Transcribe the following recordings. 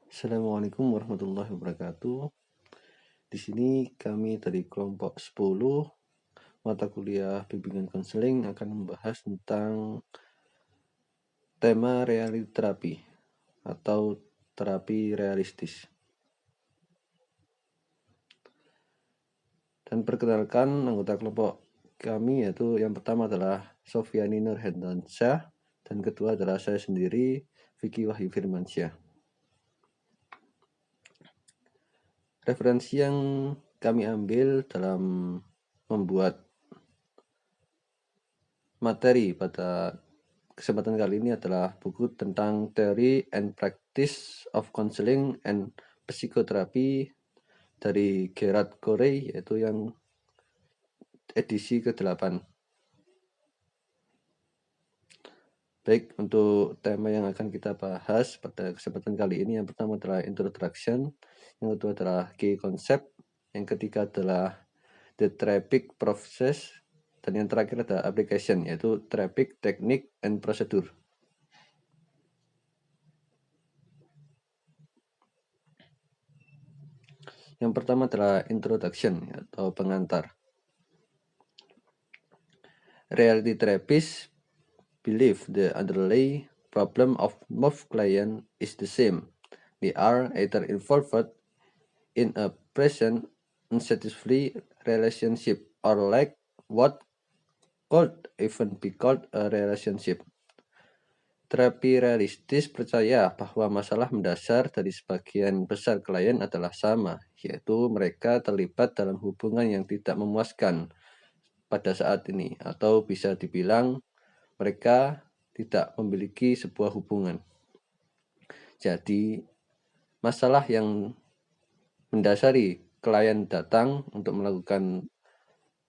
Assalamualaikum warahmatullahi wabarakatuh. Di sini kami dari kelompok 10 mata kuliah bimbingan konseling akan membahas tentang tema reality terapi atau terapi realistis. Dan perkenalkan anggota kelompok kami, yaitu yang pertama adalah Sofiani Nurhendansyah dan kedua adalah saya sendiri, Vicky Wahyu Firmansyah. Referensi yang kami ambil dalam membuat materi pada kesempatan kali ini adalah buku tentang Theory and Practice of Counseling and Psychotherapy dari Gerard Corey, yaitu yang edisi ke-8. Baik, untuk tema yang akan kita bahas pada kesempatan kali ini, yang pertama adalah Introduction, yang kedua adalah Key Concept, yang ketiga adalah The Therapeutic Process, dan yang terakhir adalah Application, yaitu Therapeutic Technique and Procedure. Yang pertama adalah introduction atau pengantar. Reality therapists believe the underlying problem of most clients is the same. They are either involved in a present unsatisfactory relationship or lack what could even be called a relationship. Terapi realistis percaya bahwa masalah mendasar dari sebagian besar klien adalah sama, yaitu mereka terlibat dalam hubungan yang tidak memuaskan pada saat ini, atau bisa dibilang mereka tidak memiliki sebuah hubungan. Jadi, masalah yang mendasari klien datang untuk melakukan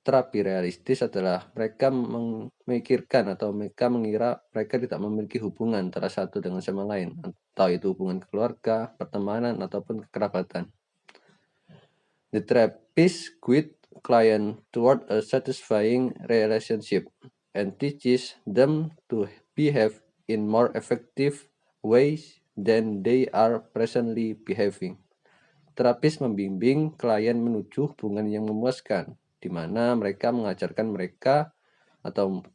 terapi realistis adalah mereka memikirkan atau mereka mengira mereka tidak memiliki hubungan antara satu dengan sama lain, entah itu hubungan keluarga, pertemanan, ataupun kekerabatan. The therapist guides client toward a satisfying relationship and teaches them to behave in more effective ways than they are presently behaving. Terapis membimbing klien menuju hubungan yang memuaskan, di mana mereka mengajarkan mereka atau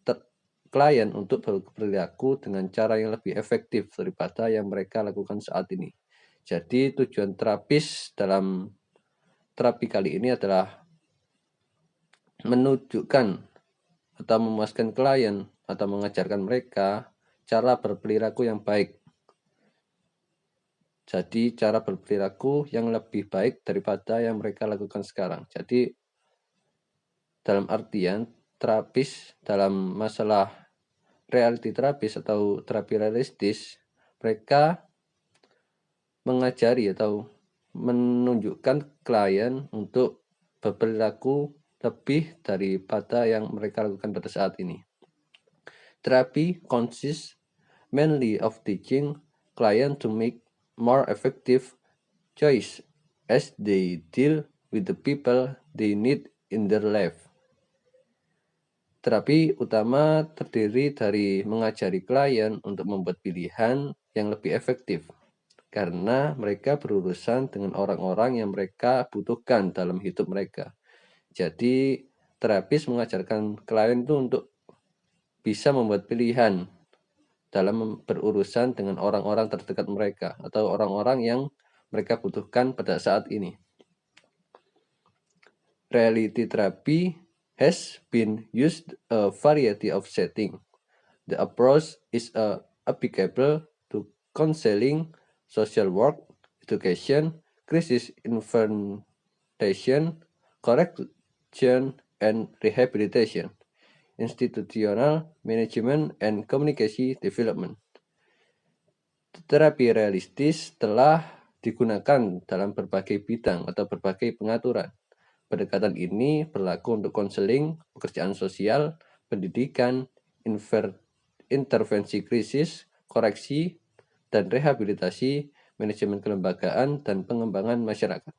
klien untuk berperilaku dengan cara yang lebih efektif daripada yang mereka lakukan saat ini. Jadi tujuan terapis dalam terapi kali ini adalah menunjukkan atau memuaskan klien atau mengajarkan mereka cara berperilaku yang baik. Jadi cara berperilaku yang lebih baik daripada yang mereka lakukan sekarang. Jadi dalam artian terapis dalam masalah reality terapis atau terapi realistis, mereka mengajari atau menunjukkan klien untuk berperilaku lebih daripada yang mereka lakukan pada saat ini. Therapy consists mainly of teaching client to make more effective choice as they deal with the people they need in their life. Terapi utama terdiri dari mengajari klien untuk membuat pilihan yang lebih efektif, karena mereka berurusan dengan orang-orang yang mereka butuhkan dalam hidup mereka. Jadi, terapis mengajarkan klien itu untuk bisa membuat pilihan dalam berurusan dengan orang-orang terdekat mereka atau orang-orang yang mereka butuhkan pada saat ini. Reality therapy has been used a variety of settings. The approach is applicable to counseling, social work, education, crisis intervention, correction and rehabilitation, institutional management, and communication development. Terapi realistis telah digunakan dalam berbagai bidang atau berbagai pengaturan. Pendekatan ini berlaku untuk konseling, pekerjaan sosial, pendidikan, intervensi krisis, koreksi, dan rehabilitasi, manajemen kelembagaan, dan pengembangan masyarakat.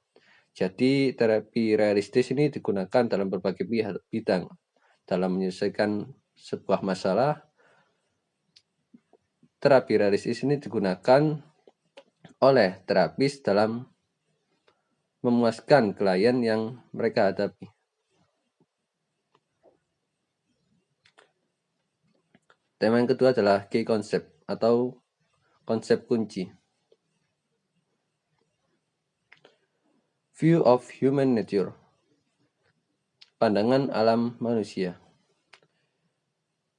Jadi terapi realistis ini digunakan dalam berbagai bidang dalam menyelesaikan sebuah masalah. Terapi realistis ini digunakan oleh terapis dalam memuaskan klien yang mereka hadapi. Tema yang kedua adalah key concept atau konsep kunci. View of human nature. Pandangan alam manusia.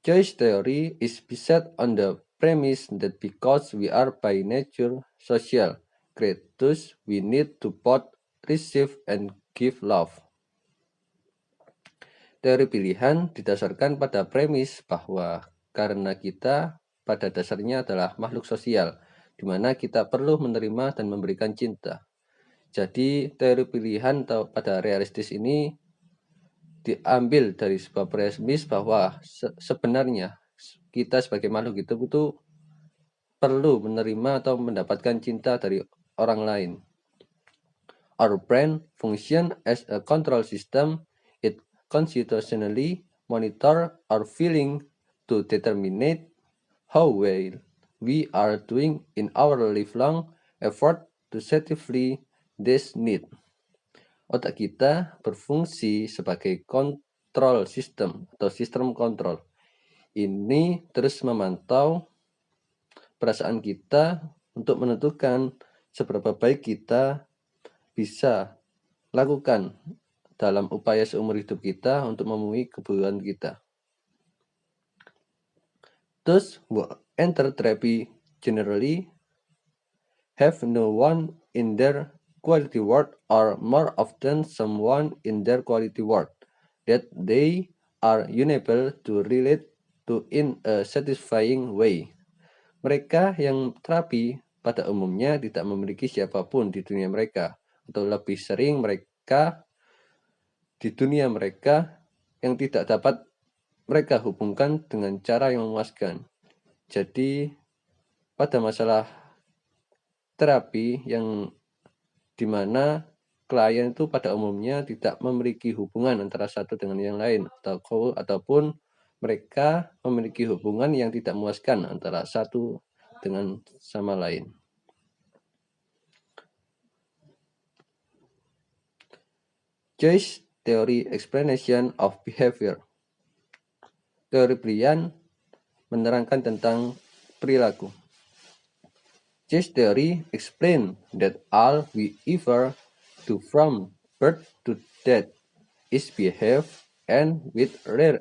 Choice theory is based on the premise that because we are by nature social creatures, we need to both receive and give love. Teori pilihan didasarkan pada premis bahwa karena kita pada dasarnya adalah makhluk sosial, di mana kita perlu menerima dan memberikan cinta. Jadi teori pilihan pada realistis ini diambil dari sebuah premis bahwa sebenarnya kita sebagai makhluk hidup itu perlu menerima atau mendapatkan cinta dari orang lain. Our brain function as a control system. It constitutionally monitor our feeling to determine how well we are doing in our lifelong effort to satisfy this need. Otak kita berfungsi sebagai kontrol sistem atau sistem kontrol. Ini terus memantau perasaan kita untuk menentukan seberapa baik kita bisa lakukan dalam upaya seumur hidup kita untuk memenuhi kebutuhan kita. Those who enter therapy generally have no one in their quality world or more often someone in their quality world that they are unable to relate to in a satisfying way. Mereka yang terapi pada umumnya tidak memiliki siapapun di dunia mereka, atau lebih sering mereka di dunia mereka yang tidak dapat mereka hubungkan dengan cara yang memuaskan. Jadi pada masalah terapi yang dimana klien itu pada umumnya tidak memiliki hubungan antara satu dengan yang lain, ataupun mereka memiliki hubungan yang tidak memuaskan antara satu dengan sama lain. Choice Theory Explanation of Behavior. Teori pilihan menerangkan tentang perilaku. Choice theory explain that all we ever do from birth to death is behave, and with rare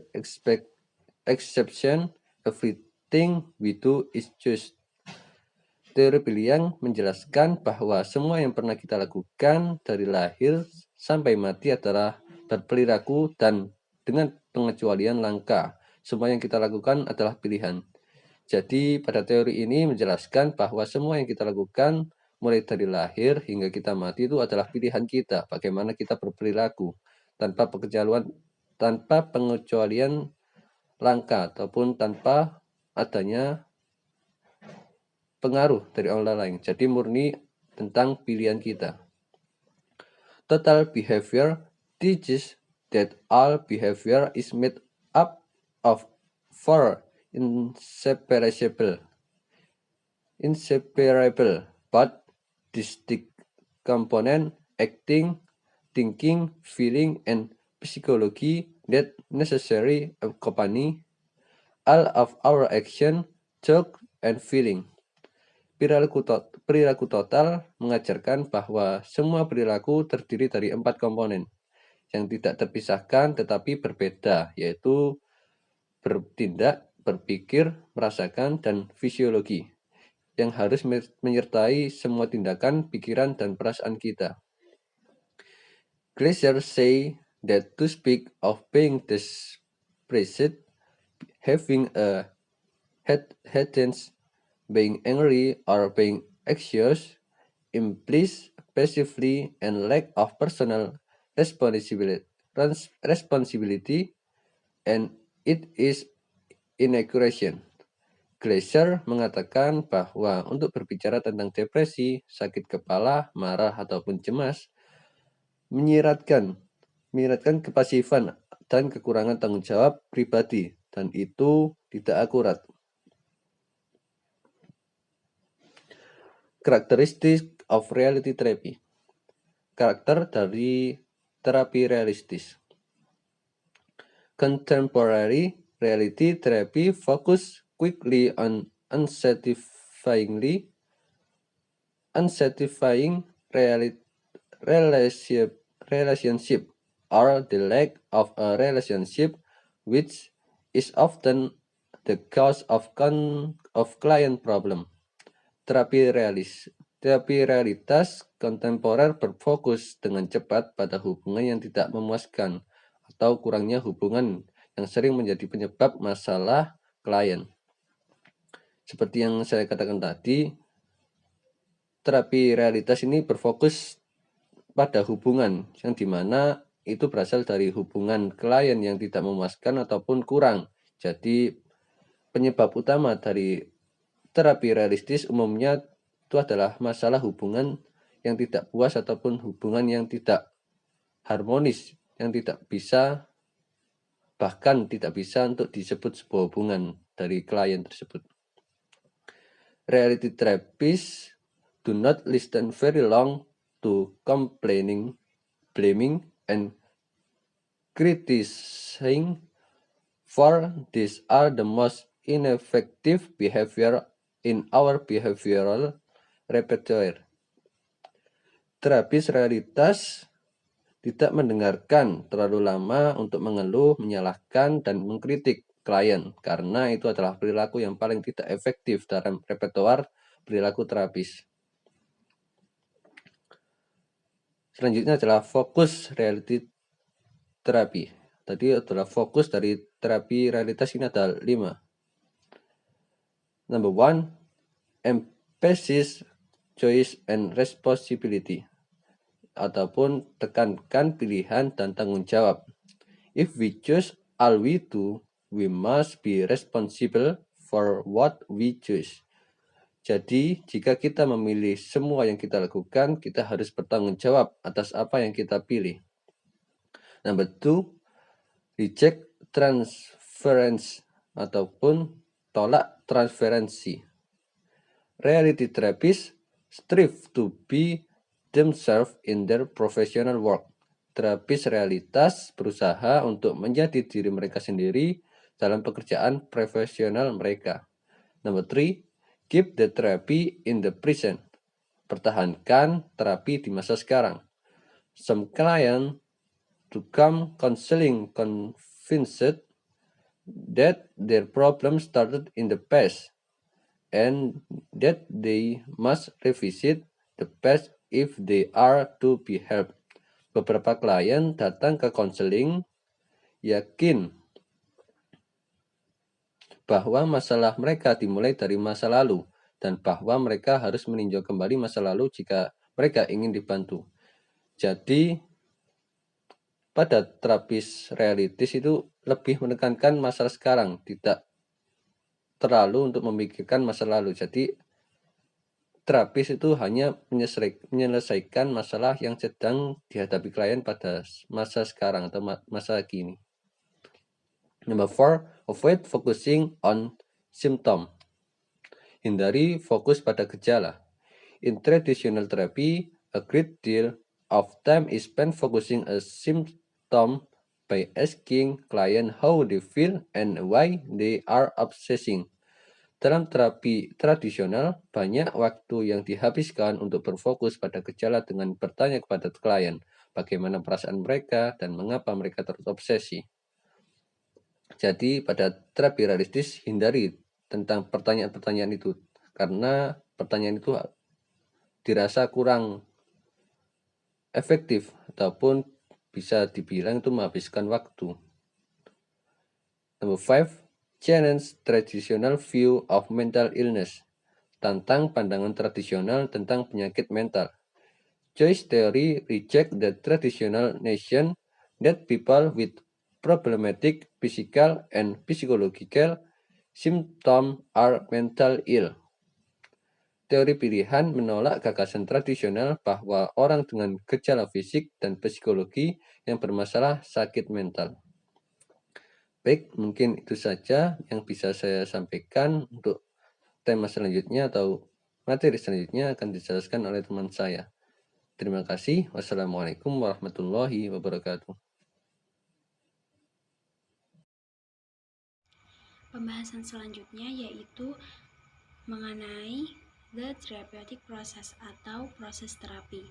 exception, everything we do is choice. Teori pilihan menjelaskan bahwa semua yang pernah kita lakukan dari lahir sampai mati adalah berperilaku, dan dengan pengecualian langka, semua yang kita lakukan adalah pilihan. Jadi pada teori ini menjelaskan bahwa semua yang kita lakukan mulai dari lahir hingga kita mati itu adalah pilihan kita, bagaimana kita berperilaku tanpa pengecualian langka ataupun tanpa adanya pengaruh dari orang lain. Jadi murni tentang pilihan kita. Total behavior teaches that all behavior is made up of four inseparable but distinct components: acting, thinking, feeling, and psychology that necessarily accompany all of our action, thought, and feeling. Perilaku total mengajarkan bahwa semua perilaku terdiri dari 4 komponen yang tidak terpisahkan tetapi berbeda, yaitu bertindak, berpikir, merasakan, dan fisiologi, yang harus menyertai semua tindakan, pikiran, dan perasaan kita. Glaser say that to speak of being displeased, having a headache, being angry, or being anxious implies passively and lack of personal responsibility, and it is inaccurate. Glaser mengatakan bahwa untuk berbicara tentang depresi, sakit kepala, marah, ataupun cemas menyiratkan kepasifan dan kekurangan tanggung jawab pribadi, dan itu tidak akurat. Characteristics of reality therapy. Karakter dari terapi realistis. Contemporary reality therapy focus quickly on unsatisfying relationship or the lack of a relationship, which is often the cause of client problem. Terapi realitas kontemporer berfokus dengan cepat pada hubungan yang tidak memuaskan atau kurangnya hubungan yang sering menjadi penyebab masalah klien. Seperti yang saya katakan tadi, terapi realitas ini berfokus pada hubungan yang dimana itu berasal dari hubungan klien yang tidak memuaskan ataupun kurang. Jadi penyebab utama dari terapi realistis umumnya itu adalah masalah hubungan yang tidak puas ataupun hubungan yang tidak harmonis, yang tidak bisa, bahkan tidak bisa untuk disebut sebuah hubungan dari klien tersebut. Reality therapists do not listen very long to complaining, blaming, and criticizing, for these are the most ineffective behavior in our behavioral repertoire. Terapis realitas tidak mendengarkan terlalu lama untuk mengeluh, menyalahkan, dan mengkritik klien, karena itu adalah perilaku yang paling tidak efektif dalam repertoire perilaku terapis. Selanjutnya adalah fokus reality terapi. Tadi adalah fokus dari terapi realitas ini ada 5. Number 1, emphasis choice and responsibility, ataupun tekankan pilihan dan tanggung jawab. If we choose all we do, we must be responsible for what we choose. Jadi, jika kita memilih semua yang kita lakukan, kita harus bertanggung jawab atas apa yang kita pilih. Number 2, reject transference, ataupun tolak transferensi. Reality therapists strive to be themselves in their professional work. Terapis realitas berusaha untuk menjadi diri mereka sendiri dalam pekerjaan profesional mereka. Number 3, keep the therapy in the present. Pertahankan terapi di masa sekarang. Some clients to come counseling convinced that their problem started in the past and that they must revisit the past if they are to be helped. Beberapa klien datang ke konseling yakin bahwa masalah mereka dimulai dari masa lalu dan bahwa mereka harus meninjau kembali masa lalu jika mereka ingin dibantu. Jadi pada terapis realistis itu lebih menekankan masalah sekarang, tidak terlalu untuk memikirkan masa lalu. Jadi terapis itu hanya menyelesaikan masalah yang sedang dihadapi klien pada masa sekarang atau masa kini. Number 4, avoid focusing on symptom. Hindari fokus pada gejala. In traditional therapy, a great deal of time is spent focusing a symptom by asking client how they feel and why they are obsessing. Dalam terapi tradisional, banyak waktu yang dihabiskan untuk berfokus pada gejala dengan bertanya kepada klien bagaimana perasaan mereka dan mengapa mereka terobsesi. Jadi pada terapi realistis hindari tentang pertanyaan-pertanyaan itu, karena pertanyaan itu dirasa kurang efektif ataupun bisa dibilang itu menghabiskan waktu. Number 5, challenge traditional view of mental illness. Tantang pandangan tradisional tentang penyakit mental. Choice theory reject the traditional notion that people with problematic physical and psychological symptoms are mental ill. Teori pilihan menolak gagasan tradisional bahwa orang dengan gejala fisik dan psikologi yang bermasalah sakit mental. Baik, mungkin itu saja yang bisa saya sampaikan untuk tema selanjutnya atau Materi selanjutnya akan dijelaskan oleh teman saya. Terima kasih. Wassalamualaikum warahmatullahi wabarakatuh. Pembahasan selanjutnya yaitu mengenai the therapeutic process atau proses terapi.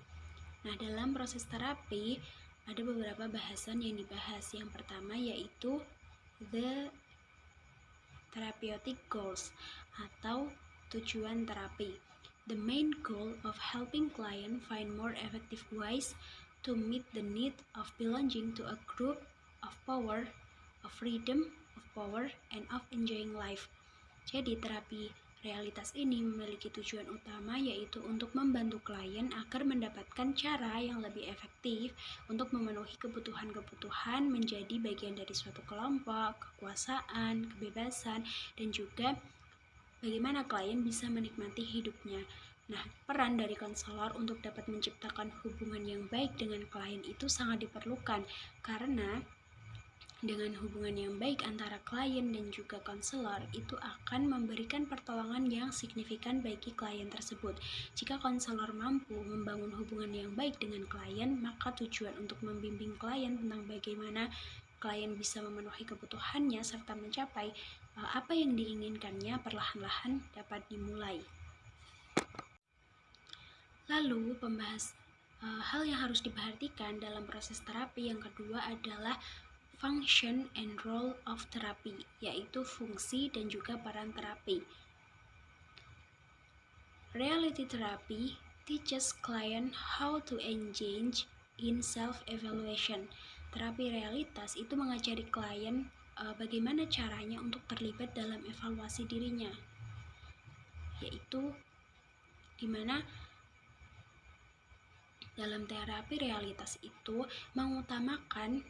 Nah, dalam proses terapi ada beberapa bahasan yang dibahas. Yang pertama yaitu the therapeutic goals atau tujuan terapi. The main goal of helping client find more effective ways to meet the need of belonging to a group, of power, of freedom, of power, and of enjoying life. Jadi terapi realitas ini memiliki tujuan utama yaitu untuk membantu klien agar mendapatkan cara yang lebih efektif untuk memenuhi kebutuhan-kebutuhan menjadi bagian dari suatu kelompok, kekuasaan, kebebasan, dan juga bagaimana klien bisa menikmati hidupnya. Nah, peran dari konselor untuk dapat menciptakan hubungan yang baik dengan klien itu sangat diperlukan karena dengan hubungan yang baik antara klien dan juga konselor, itu akan memberikan pertolongan yang signifikan bagi klien tersebut. Jika konselor mampu membangun hubungan yang baik dengan klien, maka tujuan untuk membimbing klien tentang bagaimana klien bisa memenuhi kebutuhannya serta mencapai apa yang diinginkannya perlahan-lahan dapat dimulai. Lalu, hal yang harus diperhatikan dalam proses terapi yang kedua adalah function and role of therapy, yaitu fungsi dan juga peran terapi. Reality therapy teaches client how to engage in self-evaluation. Terapi realitas itu mengajari klien bagaimana caranya untuk terlibat dalam evaluasi dirinya, yaitu dimana dalam terapi realitas itu mengutamakan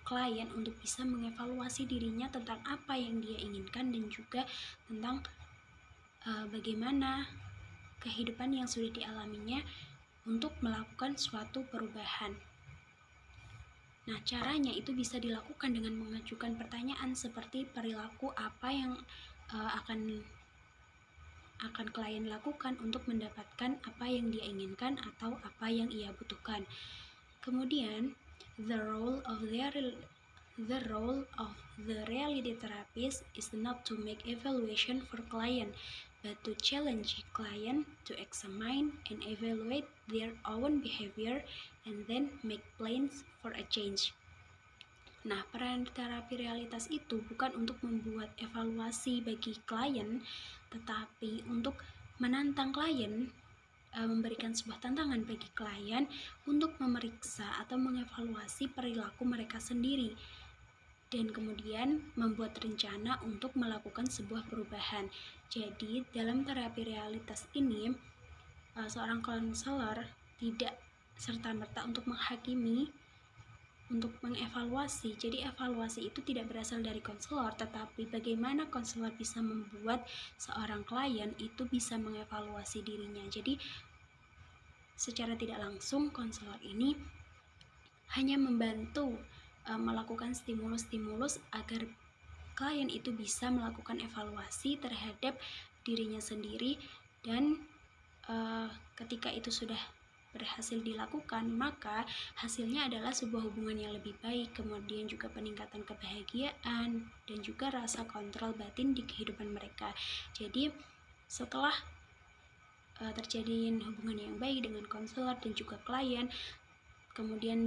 klien untuk bisa mengevaluasi dirinya tentang apa yang dia inginkan dan juga tentang bagaimana kehidupan yang sudah dialaminya untuk melakukan suatu perubahan. Nah, caranya itu bisa dilakukan dengan mengajukan pertanyaan seperti perilaku apa yang akan klien lakukan untuk mendapatkan apa yang dia inginkan atau apa yang ia butuhkan. Kemudian, the role of the reality therapist is not to make evaluation for client, but to challenge client to examine and evaluate their own behavior and then make plans for a change. Nah, peran terapi realitas itu bukan untuk membuat evaluasi bagi klien, tetapi untuk menantang klien, memberikan sebuah tantangan bagi klien untuk memeriksa atau mengevaluasi perilaku mereka sendiri dan kemudian membuat rencana untuk melakukan sebuah perubahan. Jadi, dalam terapi realitas ini, seorang konselor tidak serta-merta untuk menghakimi, untuk mengevaluasi. Jadi evaluasi itu tidak berasal dari konselor, tetapi bagaimana konselor bisa membuat seorang klien itu bisa mengevaluasi dirinya. Jadi secara tidak langsung konselor ini hanya membantu melakukan stimulus-stimulus agar klien itu bisa melakukan evaluasi terhadap dirinya sendiri dan ketika itu sudah berhasil dilakukan, maka hasilnya adalah sebuah hubungan yang lebih baik, kemudian juga peningkatan kebahagiaan dan juga rasa kontrol batin di kehidupan mereka. Jadi setelah terjadi hubungan yang baik dengan konselor dan juga klien, kemudian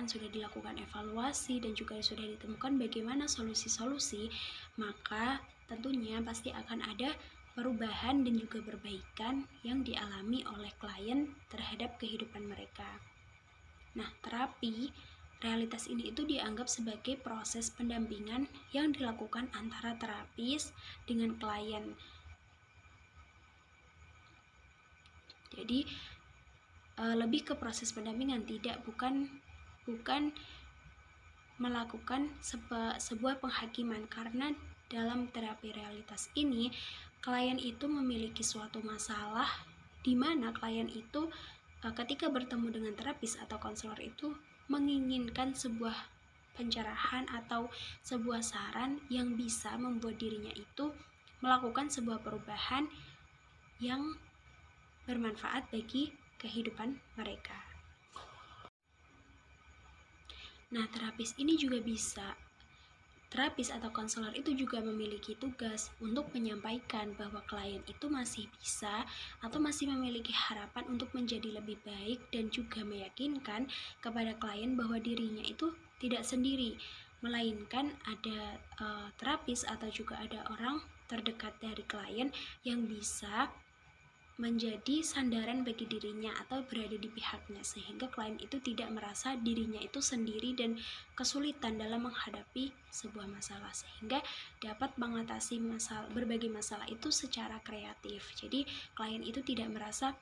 sudah dilakukan evaluasi dan juga sudah ditemukan bagaimana solusi-solusi, maka tentunya pasti akan ada perubahan dan juga perbaikan yang dialami oleh klien terhadap kehidupan mereka. Nah, terapi realitas ini itu dianggap sebagai proses pendampingan yang dilakukan antara terapis dengan klien. Jadi lebih ke proses pendampingan, bukan melakukan sebuah penghakiman, karena dalam terapi realitas ini klien itu memiliki suatu masalah di mana klien itu ketika bertemu dengan terapis atau konselor itu menginginkan sebuah pencerahan atau sebuah saran yang bisa membuat dirinya itu melakukan sebuah perubahan yang bermanfaat bagi kehidupan mereka. Nah, terapis atau konselor itu juga memiliki tugas untuk menyampaikan bahwa klien itu masih bisa atau masih memiliki harapan untuk menjadi lebih baik, dan juga meyakinkan kepada klien bahwa dirinya itu tidak sendiri, melainkan ada terapis atau juga ada orang terdekat dari klien yang bisa menjadi sandaran bagi dirinya atau berada di pihaknya, sehingga klien itu tidak merasa dirinya itu sendiri dan kesulitan dalam menghadapi sebuah masalah, sehingga dapat mengatasi berbagai masalah itu secara kreatif. Jadi klien itu tidak merasa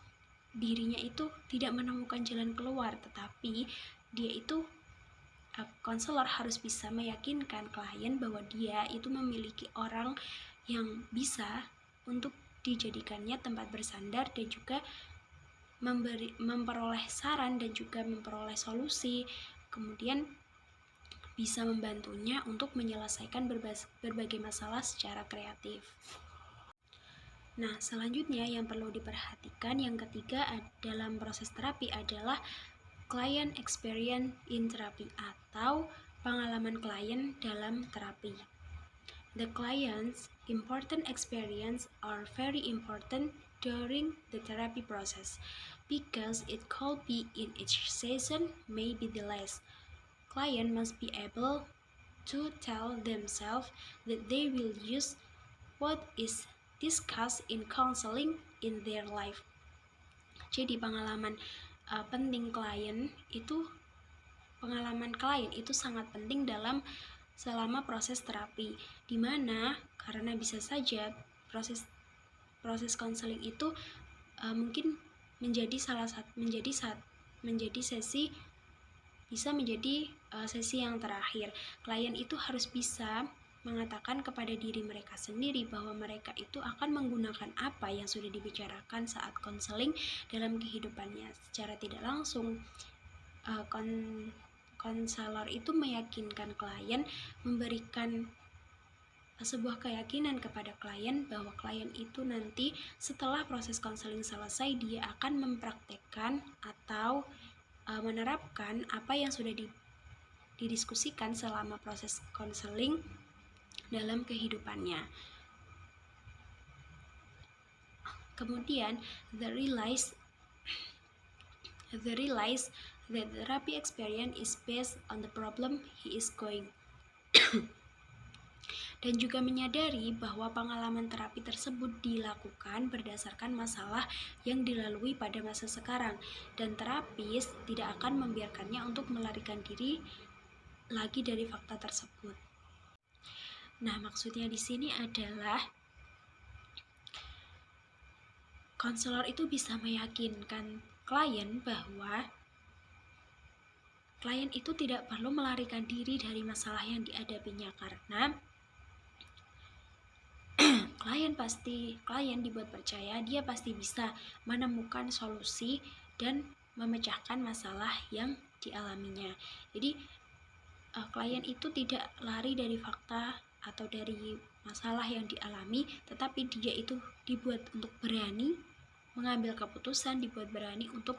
dirinya itu tidak menemukan jalan keluar, tetapi dia itu konselor harus bisa meyakinkan klien bahwa dia itu memiliki orang yang bisa untuk dijadikannya tempat bersandar dan juga memperoleh saran dan juga memperoleh solusi, kemudian bisa membantunya untuk menyelesaikan berbagai masalah secara kreatif. Nah, selanjutnya yang perlu diperhatikan yang ketiga dalam proses terapi adalah client experience in therapy atau pengalaman klien dalam terapi. The client's important experience are very important during the therapy process because it could be in each session, maybe the less. Client must be able to tell themselves that they will use what is discussed in counseling in their life. Jadi pengalaman klien itu sangat penting selama proses terapi, dimana karena bisa saja proses konseling itu mungkin menjadi sesi yang terakhir. Klien itu harus bisa mengatakan kepada diri mereka sendiri bahwa mereka itu akan menggunakan apa yang sudah dibicarakan saat konseling dalam kehidupannya secara tidak langsung. Konselor itu meyakinkan klien, memberikan sebuah keyakinan kepada klien bahwa klien itu nanti setelah proses konseling selesai dia akan mempraktekkan atau menerapkan apa yang sudah didiskusikan selama proses konseling dalam kehidupannya. Kemudian the realize that the therapy experience is based on the problem he is going dan juga menyadari bahwa pengalaman terapi tersebut dilakukan berdasarkan masalah yang dilalui pada masa sekarang, dan terapis tidak akan membiarkannya untuk melarikan diri lagi dari fakta tersebut. Nah, maksudnya di sini adalah konselor itu bisa meyakinkan klien bahwa klien itu tidak perlu melarikan diri dari masalah yang dihadapinya, karena klien dibuat percaya dia pasti bisa menemukan solusi dan memecahkan masalah yang dialaminya. Jadi klien itu tidak lari dari fakta atau dari masalah yang dialami, tetapi dia itu dibuat untuk berani mengambil keputusan, dibuat berani untuk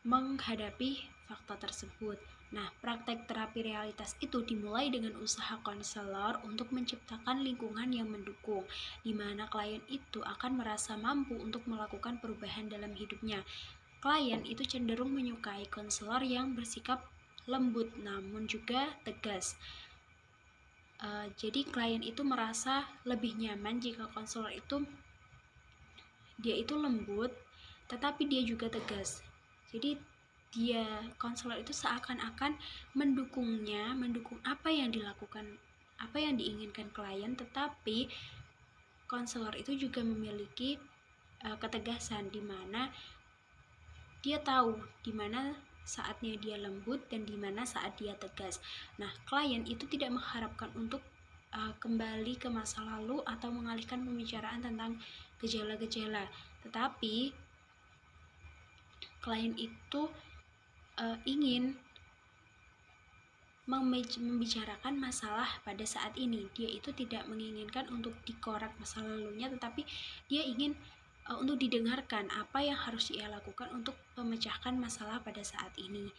menghadapi fakta tersebut. Nah, praktek terapi realitas itu dimulai dengan usaha konselor untuk menciptakan lingkungan yang mendukung, di mana klien itu akan merasa mampu untuk melakukan perubahan dalam hidupnya. Klien itu cenderung menyukai konselor yang bersikap lembut namun juga tegas. Jadi klien itu merasa lebih nyaman jika konselor itu lembut, tetapi dia juga tegas. Jadi konselor itu seakan-akan mendukung apa yang dilakukan, apa yang diinginkan klien, tetapi konselor itu juga memiliki ketegasan, di mana dia tahu di mana saatnya dia lembut dan di mana saat dia tegas. Nah, klien itu tidak mengharapkan untuk kembali ke masa lalu atau mengalihkan pembicaraan tentang gejala-gejala, tetapi klien itu ingin membicarakan masalah pada saat ini. Dia itu tidak menginginkan untuk dikorek masa lalunya, tetapi dia ingin untuk didengarkan apa yang harus ia lakukan untuk memecahkan masalah pada saat ini.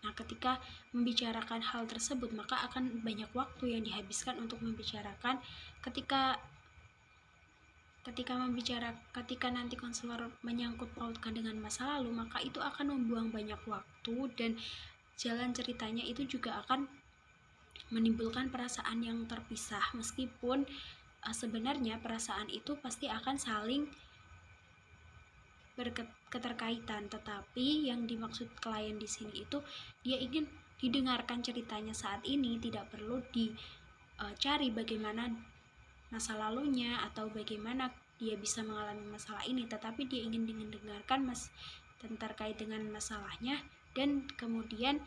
Nah, ketika membicarakan hal tersebut, maka akan banyak waktu yang dihabiskan untuk membicarakan. Ketika nanti konselor menyangkut pautkan dengan masa lalu, maka itu akan membuang banyak waktu, dan jalan ceritanya itu juga akan menimbulkan perasaan yang terpisah, meskipun sebenarnya perasaan itu pasti akan saling berketerkaitan, tetapi yang dimaksud klien di sini itu dia ingin didengarkan ceritanya saat ini, tidak perlu dicari bagaimana masa lalunya atau bagaimana dia bisa mengalami masalah ini, tetapi dia ingin didengarkan terkait dengan masalahnya, dan kemudian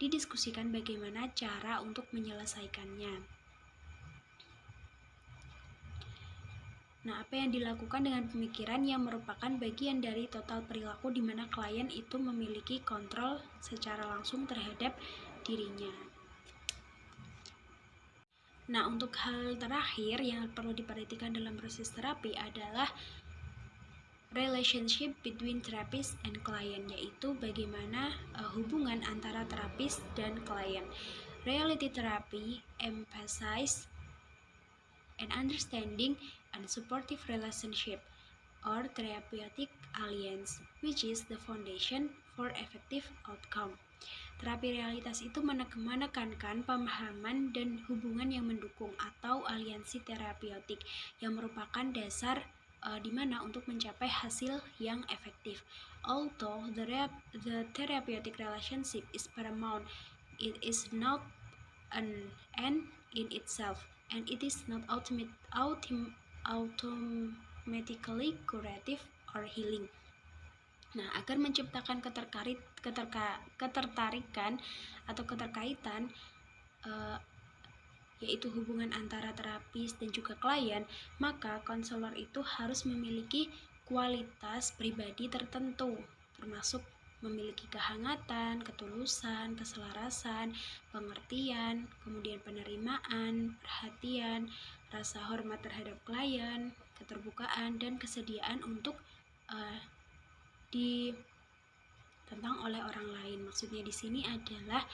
didiskusikan bagaimana cara untuk menyelesaikannya. Nah, apa yang dilakukan dengan pemikiran yang merupakan bagian dari total perilaku di mana klien itu memiliki kontrol secara langsung terhadap dirinya. Nah, untuk hal terakhir yang perlu diperhatikan dalam proses terapi adalah relationship between therapist and client, yaitu bagaimana hubungan antara terapis dan klien. Reality therapy emphasize an understanding and supportive relationship or therapeutic alliance, which is the foundation for effective outcome. Terapi realitas itu menekankan pemahaman dan hubungan yang mendukung atau aliansi terapeutik yang merupakan dasar di mana untuk mencapai hasil yang efektif. Although the therapeutic relationship is paramount, it is not an end in itself, and it is not automatically curative or healing. Nah, agar menciptakan ketertarikan atau keterkaitan yaitu hubungan antara terapis dan juga klien, maka konselor itu harus memiliki kualitas pribadi tertentu, termasuk memiliki kehangatan, ketulusan, keselarasan, pengertian, kemudian penerimaan, perhatian, rasa hormat terhadap klien, keterbukaan, dan kesediaan untuk ditentang oleh orang lain. Maksudnya di sini adalah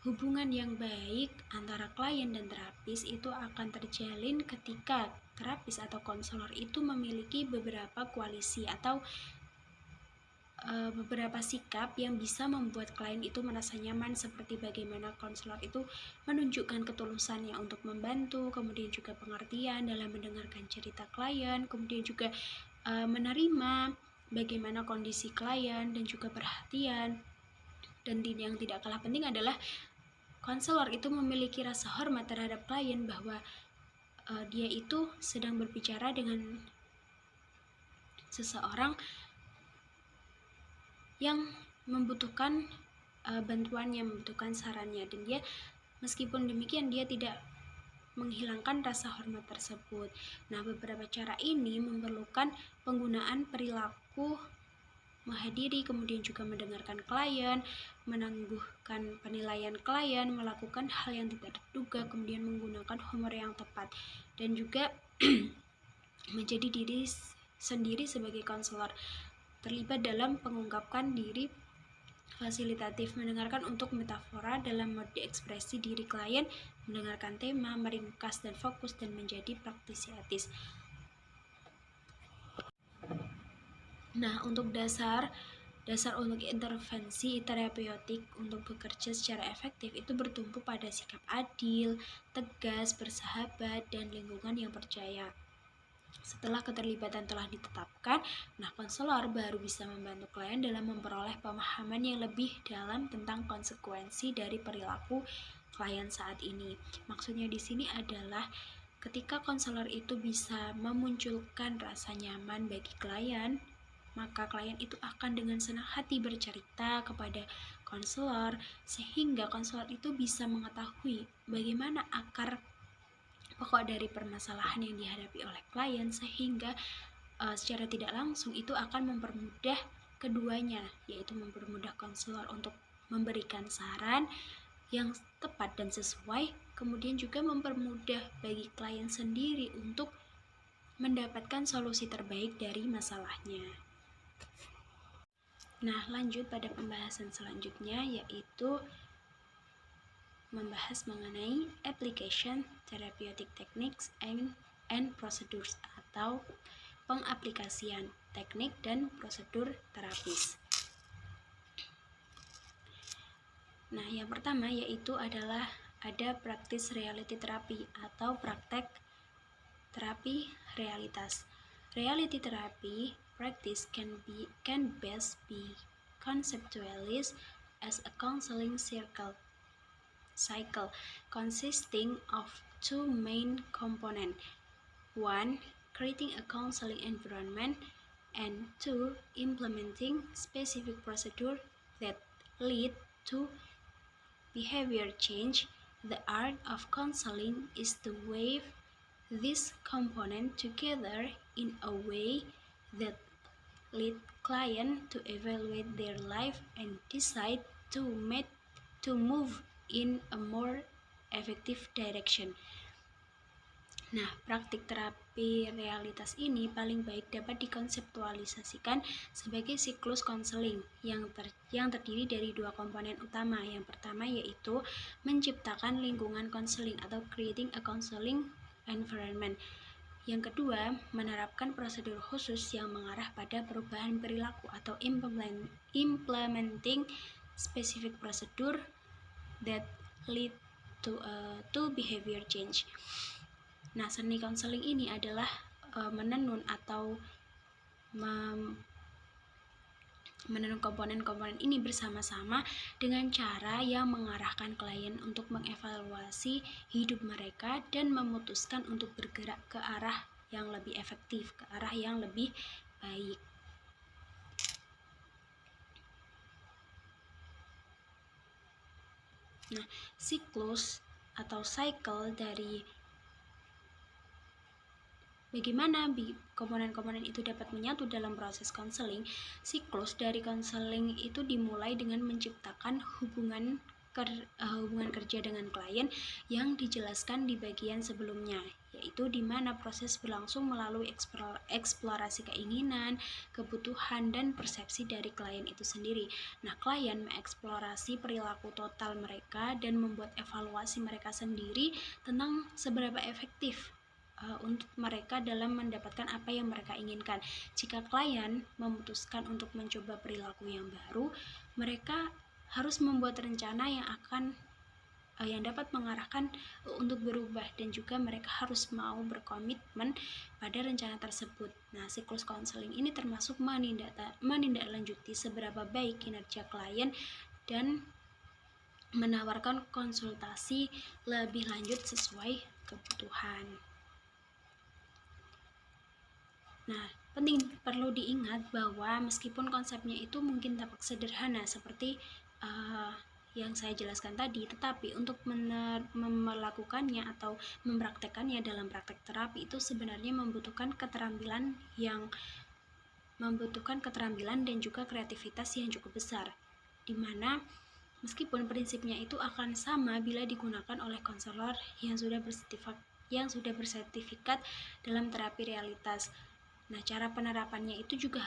hubungan yang baik antara klien dan terapis itu akan terjalin ketika terapis atau konselor itu memiliki beberapa koalisi atau beberapa sikap yang bisa membuat klien itu merasa nyaman, seperti bagaimana konselor itu menunjukkan ketulusannya untuk membantu, kemudian juga pengertian dalam mendengarkan cerita klien, kemudian juga menerima bagaimana kondisi klien dan juga perhatian. Dan yang tidak kalah penting adalah konselor itu memiliki rasa hormat terhadap klien bahwa dia itu sedang berbicara dengan seseorang yang membutuhkan bantuannya, membutuhkan sarannya, dan dia meskipun demikian dia tidak menghilangkan rasa hormat tersebut. Nah, beberapa cara ini memerlukan penggunaan perilaku menghadiri, kemudian juga mendengarkan klien, menangguhkan penilaian klien, melakukan hal yang tidak terduga, kemudian menggunakan humor yang tepat, dan juga menjadi diri sendiri sebagai konselor, terlibat dalam mengungkapkan diri fasilitatif, mendengarkan untuk metafora dalam mode ekspresi diri klien, mendengarkan tema, meringkas dan fokus, dan menjadi praktisi etis. Nah, untuk dasar untuk intervensi terapeutik untuk bekerja secara efektif itu bertumpu pada sikap adil, tegas, bersahabat, dan lingkungan yang percaya. Setelah keterlibatan telah ditetapkan, nah konselor baru bisa membantu klien dalam memperoleh pemahaman yang lebih dalam tentang konsekuensi dari perilaku klien saat ini. Maksudnya di sini adalah ketika konselor itu bisa memunculkan rasa nyaman bagi klien, maka klien itu akan dengan senang hati bercerita kepada konselor, sehingga konselor itu bisa mengetahui bagaimana akar pokok dari permasalahan yang dihadapi oleh klien, sehingga secara tidak langsung itu akan mempermudah keduanya, yaitu mempermudah konselor untuk memberikan saran yang tepat dan sesuai, kemudian juga mempermudah bagi klien sendiri untuk mendapatkan solusi terbaik dari masalahnya. Nah, lanjut pada pembahasan selanjutnya, yaitu membahas mengenai application therapeutic techniques and procedures, atau pengaplikasian teknik dan prosedur terapis. Nah, yang pertama yaitu adalah ada practice reality therapy atau praktek terapi realitas. Reality therapy practice can best be conceptualized as a counseling cycle consisting of two main components. One, creating a counseling environment, and two, implementing specific procedures that lead to behavior change. The art of counseling is to weave these components together in a way that lead client to evaluate their life and decide to move in a more effective direction. Nah, praktik terapi realitas ini paling baik dapat dikonseptualisasikan sebagai siklus konseling yang terdiri dari dua komponen utama. Yang pertama yaitu menciptakan lingkungan konseling atau creating a counseling environment. Yang kedua, menerapkan prosedur khusus yang mengarah pada perubahan perilaku atau implementing specific procedure that lead to behavior change. Nah, seni konseling ini adalah menenun atau menenun komponen-komponen ini bersama-sama dengan cara yang mengarahkan klien untuk mengevaluasi hidup mereka dan memutuskan untuk bergerak ke arah yang lebih efektif, ke arah yang lebih baik. Nah, siklus atau cycle dari bagaimana komponen-komponen itu dapat menyatu dalam proses konseling. Siklus dari konseling itu dimulai dengan menciptakan hubungan kerja dengan klien yang dijelaskan di bagian sebelumnya, yaitu di mana proses berlangsung melalui eksplorasi keinginan, kebutuhan, dan persepsi dari klien itu sendiri. Nah, klien mengeksplorasi perilaku total mereka dan membuat evaluasi mereka sendiri tentang seberapa efektif untuk mereka dalam mendapatkan apa yang mereka inginkan. Jika klien memutuskan untuk mencoba perilaku yang baru, mereka harus membuat rencana yang dapat mengarahkan untuk berubah, dan juga mereka harus mau berkomitmen pada rencana tersebut. Nah, siklus konseling ini termasuk menindaklanjuti seberapa baik kinerja klien dan menawarkan konsultasi lebih lanjut sesuai kebutuhan. Nah, perlu diingat bahwa meskipun konsepnya itu mungkin tampak sederhana seperti yang saya jelaskan tadi, tetapi untuk melakukannya atau mempraktekannya dalam praktek terapi itu sebenarnya membutuhkan keterampilan dan juga kreativitas yang cukup besar, di mana meskipun prinsipnya itu akan sama bila digunakan oleh konselor yang sudah bersertifikat dalam terapi realitas. Nah, cara penerapannya itu juga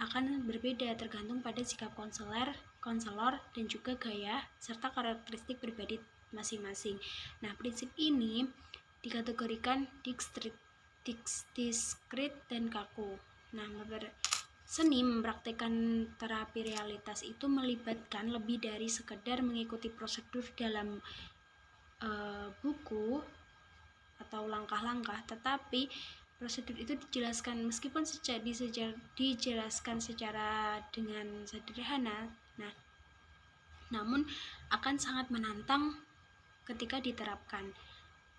akan berbeda tergantung pada sikap konselor dan juga gaya serta karakteristik pribadi masing-masing. Nah, prinsip ini dikategorikan diskret dan kaku. Nah, seni mempraktikkan terapi realitas itu melibatkan lebih dari sekedar mengikuti prosedur dalam buku atau langkah-langkah, tetapi prosedur itu dijelaskan meskipun dijelaskan secara dengan sederhana, namun akan sangat menantang ketika diterapkan,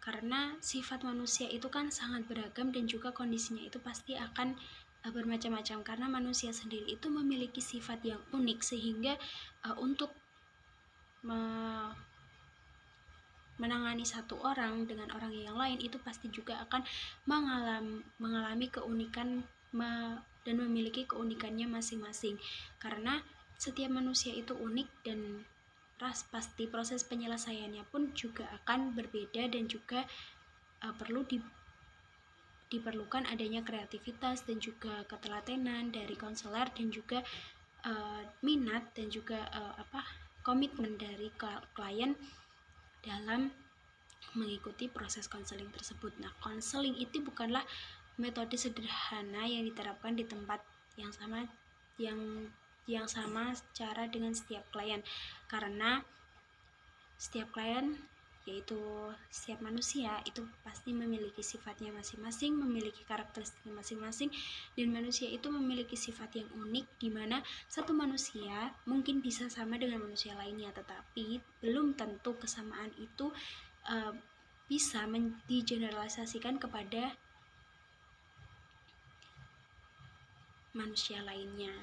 karena sifat manusia itu kan sangat beragam dan juga kondisinya itu pasti akan bermacam-macam, karena manusia sendiri itu memiliki sifat yang unik sehingga untuk menangani satu orang dengan orang yang lain itu pasti juga akan mengalami keunikan dan memiliki keunikannya masing-masing, karena setiap manusia itu unik dan pasti proses penyelesaiannya pun juga akan berbeda dan juga perlu diperlukan adanya kreativitas dan juga ketelatenan dari konselor dan juga minat dan juga komitmen dari klien dalam mengikuti proses konseling tersebut. Nah, konseling itu bukanlah metode sederhana yang diterapkan di tempat yang sama yang sama secara dengan setiap klien, karena setiap klien, yaitu setiap manusia itu pasti memiliki sifatnya masing-masing, memiliki karakteristiknya masing-masing, dan manusia itu memiliki sifat yang unik, di mana satu manusia mungkin bisa sama dengan manusia lainnya, tetapi belum tentu kesamaan itu bisa digeneralisasikan kepada manusia lainnya.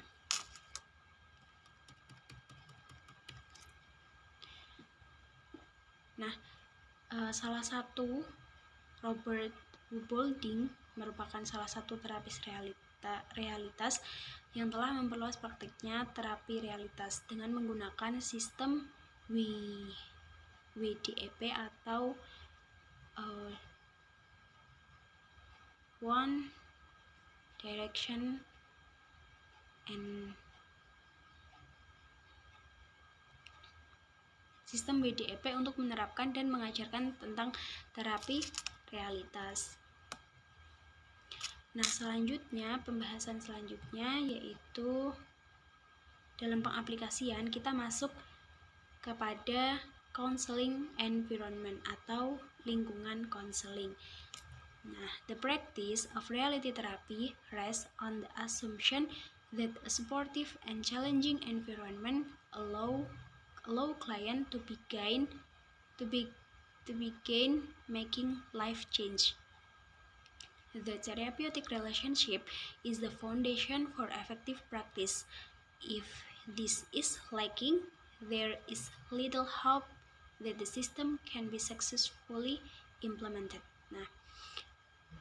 Nah, salah satu Robert Boulding merupakan salah satu terapis realitas yang telah memperluas praktiknya terapi realitas dengan menggunakan sistem WDEP atau One Direction and sistem WDEP untuk menerapkan dan mengajarkan tentang terapi realitas. Nah, selanjutnya, pembahasan selanjutnya yaitu dalam pengaplikasian kita masuk kepada counseling environment atau lingkungan konseling. Nah, the practice of reality therapy rests on the assumption that a supportive and challenging environment allow client to begin making life change. The therapeutic relationship is the foundation for effective practice. If this is lacking, there is little hope that the system can be successfully implemented. Nah,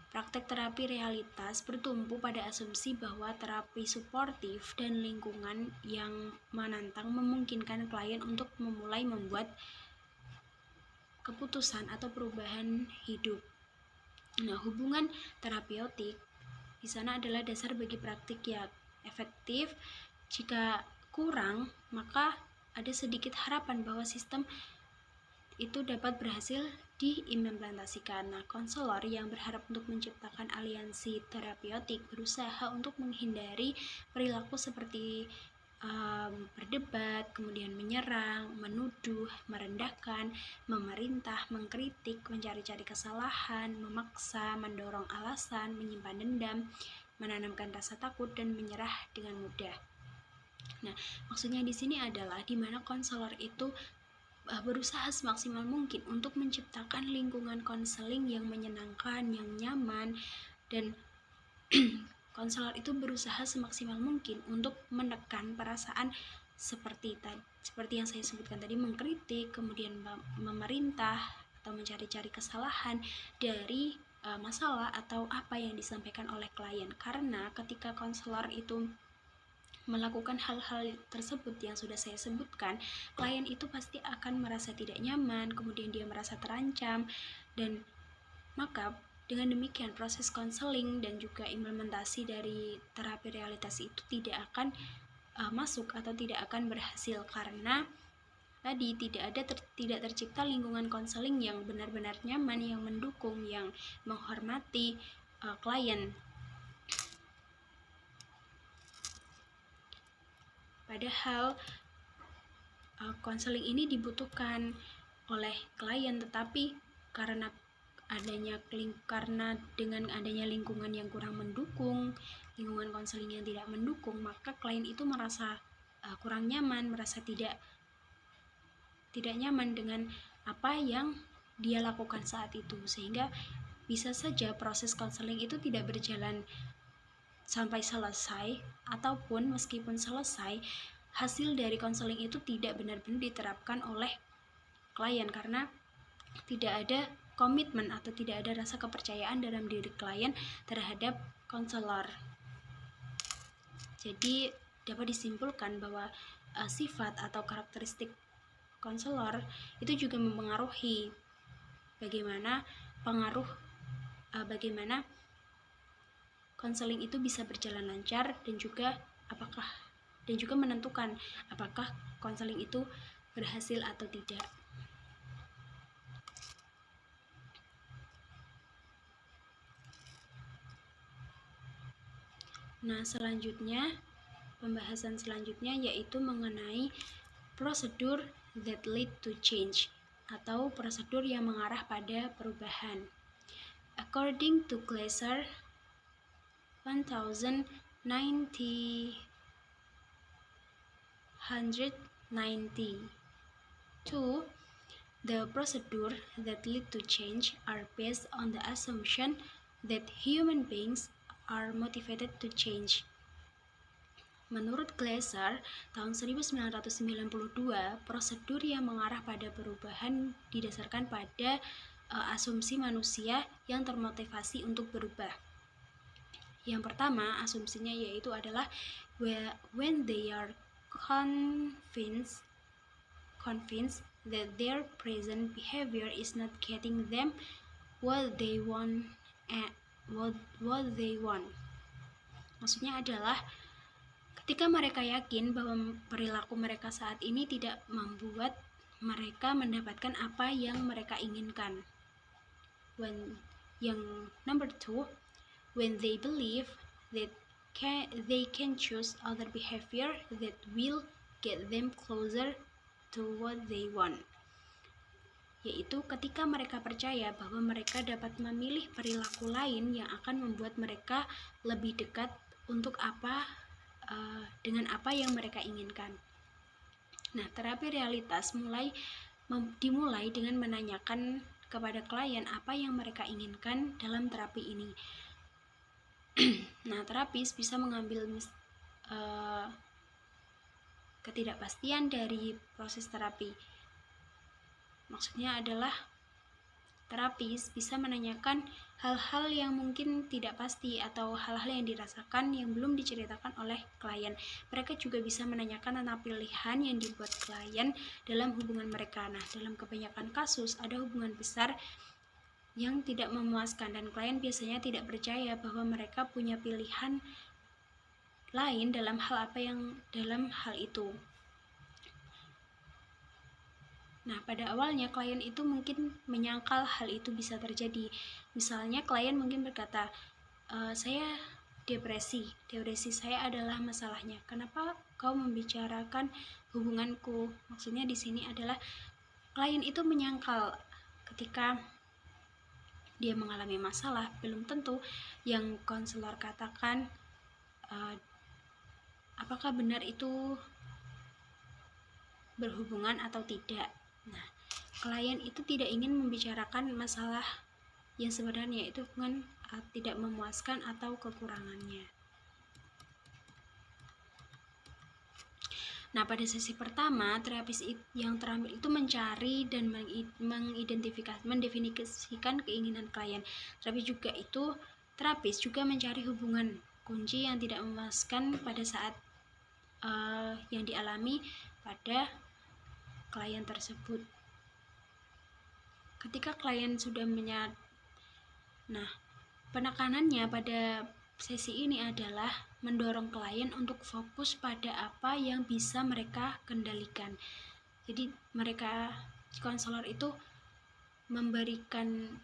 praktek terapi realitas bertumpu pada asumsi bahwa terapi suportif dan lingkungan yang menantang memungkinkan klien untuk memulai membuat keputusan atau perubahan hidup. Nah, hubungan terapeutik di sana adalah dasar bagi praktik yang efektif. Jika kurang, maka ada sedikit harapan bahwa sistem itu dapat berhasil diimplementasikan. Nah, konselor yang berharap untuk menciptakan aliansi terapeutik berusaha untuk menghindari perilaku seperti berdebat, kemudian menyerang, menuduh, merendahkan, memerintah, mengkritik, mencari-cari kesalahan, memaksa, mendorong alasan, menyimpan dendam, menanamkan rasa takut, dan menyerah dengan mudah. Nah, maksudnya di sini adalah di mana konselor itu berusaha semaksimal mungkin untuk menciptakan lingkungan konseling yang menyenangkan, yang nyaman, dan konselor itu berusaha semaksimal mungkin untuk menekan perasaan seperti yang saya sebutkan tadi, mengkritik, kemudian memerintah atau mencari-cari kesalahan dari masalah atau apa yang disampaikan oleh klien. Karena ketika konselor itu melakukan hal-hal tersebut yang sudah saya sebutkan, klien itu pasti akan merasa tidak nyaman, kemudian dia merasa terancam, dan maka dengan demikian proses konseling dan juga implementasi dari terapi realitas itu tidak akan masuk atau tidak akan berhasil, karena tadi tidak tercipta lingkungan konseling yang benar-benar nyaman, yang mendukung, yang menghormati klien. Padahal konseling ini dibutuhkan oleh klien, tetapi karena dengan adanya lingkungan yang kurang mendukung, lingkungan konseling yang tidak mendukung, maka klien itu merasa kurang nyaman, merasa tidak nyaman dengan apa yang dia lakukan saat itu, sehingga bisa saja proses konseling itu tidak berjalan sampai selesai, ataupun meskipun selesai, hasil dari konseling itu tidak benar-benar diterapkan oleh klien karena tidak ada komitmen atau tidak ada rasa kepercayaan dalam diri klien terhadap konselor. Jadi dapat disimpulkan bahwa sifat atau karakteristik konselor itu juga mempengaruhi bagaimana konseling itu bisa berjalan lancar dan juga menentukan apakah konseling itu berhasil atau tidak. Nah, pembahasan selanjutnya yaitu mengenai prosedur that lead to change atau prosedur yang mengarah pada perubahan. According to Glasser 192, the procedure that lead to change are based on the assumption that human beings are motivated to change. Menurut Glasser, tahun 1992, prosedur yang mengarah pada perubahan didasarkan pada asumsi manusia yang termotivasi untuk berubah. Yang pertama, asumsinya yaitu adalah when they are convinced that their present behavior is not getting them what they want. Maksudnya adalah ketika mereka yakin bahwa perilaku mereka saat ini tidak membuat mereka mendapatkan apa yang mereka inginkan. Yang number 2, when they believe that they can choose other behavior that will get them closer to what they want. Yaitu ketika mereka percaya bahwa mereka dapat memilih perilaku lain yang akan membuat mereka lebih dekat dengan apa yang mereka inginkan. Nah, terapi realitas dimulai dengan menanyakan kepada klien apa yang mereka inginkan dalam terapi ini. Nah, terapis bisa mengambil ketidakpastian dari proses terapi. Maksudnya adalah terapis bisa menanyakan hal-hal yang mungkin tidak pasti atau hal-hal yang dirasakan yang belum diceritakan oleh klien. Mereka juga bisa menanyakan tentang pilihan yang dibuat klien dalam hubungan mereka. Nah, dalam kebanyakan kasus ada hubungan besar yang tidak memuaskan dan klien biasanya tidak percaya bahwa mereka punya pilihan lain dalam hal itu. Nah, pada awalnya klien itu mungkin menyangkal hal itu bisa terjadi. Misalnya klien mungkin berkata, saya depresi saya adalah masalahnya. Kenapa kau membicarakan hubunganku? Maksudnya di sini adalah klien itu menyangkal ketika dia mengalami masalah, belum tentu yang konselor katakan apakah benar itu berhubungan atau tidak. Nah, klien itu tidak ingin membicarakan masalah yang sebenarnya itu hubungan tidak memuaskan atau kekurangannya. Nah, pada sesi pertama, terapis yang terampil itu mencari dan mendefinisikan keinginan klien. Terapis juga mencari hubungan kunci yang tidak memuaskan pada saat yang dialami pada klien tersebut. Ketika klien sudah penekanannya pada sesi ini adalah mendorong klien untuk fokus pada apa yang bisa mereka kendalikan. Jadi konselor itu memberikan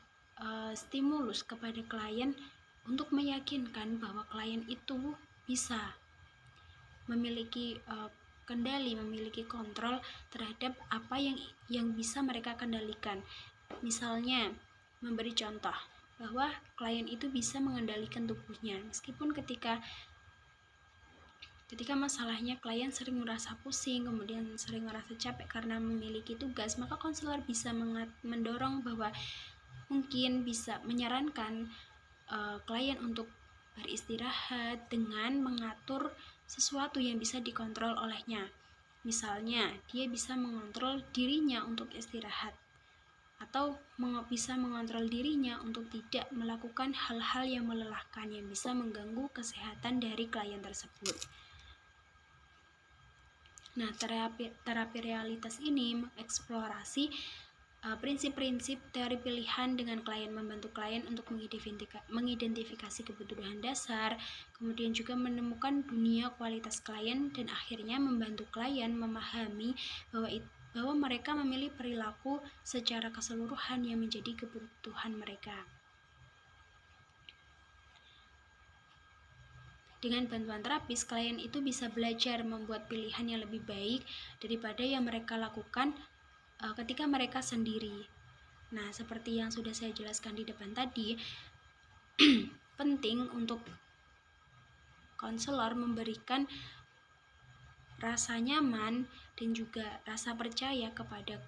stimulus kepada klien untuk meyakinkan bahwa klien itu bisa memiliki kendali, memiliki kontrol terhadap apa yang bisa mereka kendalikan. Misalnya, memberi contoh bahwa klien itu bisa mengendalikan tubuhnya, meskipun ketika masalahnya klien sering merasa pusing, kemudian sering merasa capek karena memiliki tugas, maka konselor bisa mendorong bahwa mungkin bisa menyarankan klien untuk beristirahat dengan mengatur sesuatu yang bisa dikontrol olehnya. Misalnya, dia bisa mengontrol dirinya untuk istirahat atau bisa mengontrol dirinya untuk tidak melakukan hal-hal yang melelahkan yang bisa mengganggu kesehatan dari klien tersebut. Nah, terapi realitas ini mengeksplorasi prinsip-prinsip teori pilihan dengan klien, membantu klien untuk mengidentifikasi kebutuhan dasar, kemudian juga menemukan dunia kualitas klien, dan akhirnya membantu klien memahami bahwa mereka memilih perilaku secara keseluruhan yang menjadi kebutuhan mereka. Dengan bantuan terapis, klien itu bisa belajar membuat pilihan yang lebih baik daripada yang mereka lakukan ketika mereka sendiri. Nah, seperti yang sudah saya jelaskan di depan tadi, penting untuk konselor memberikan rasa nyaman dan juga rasa percaya kepada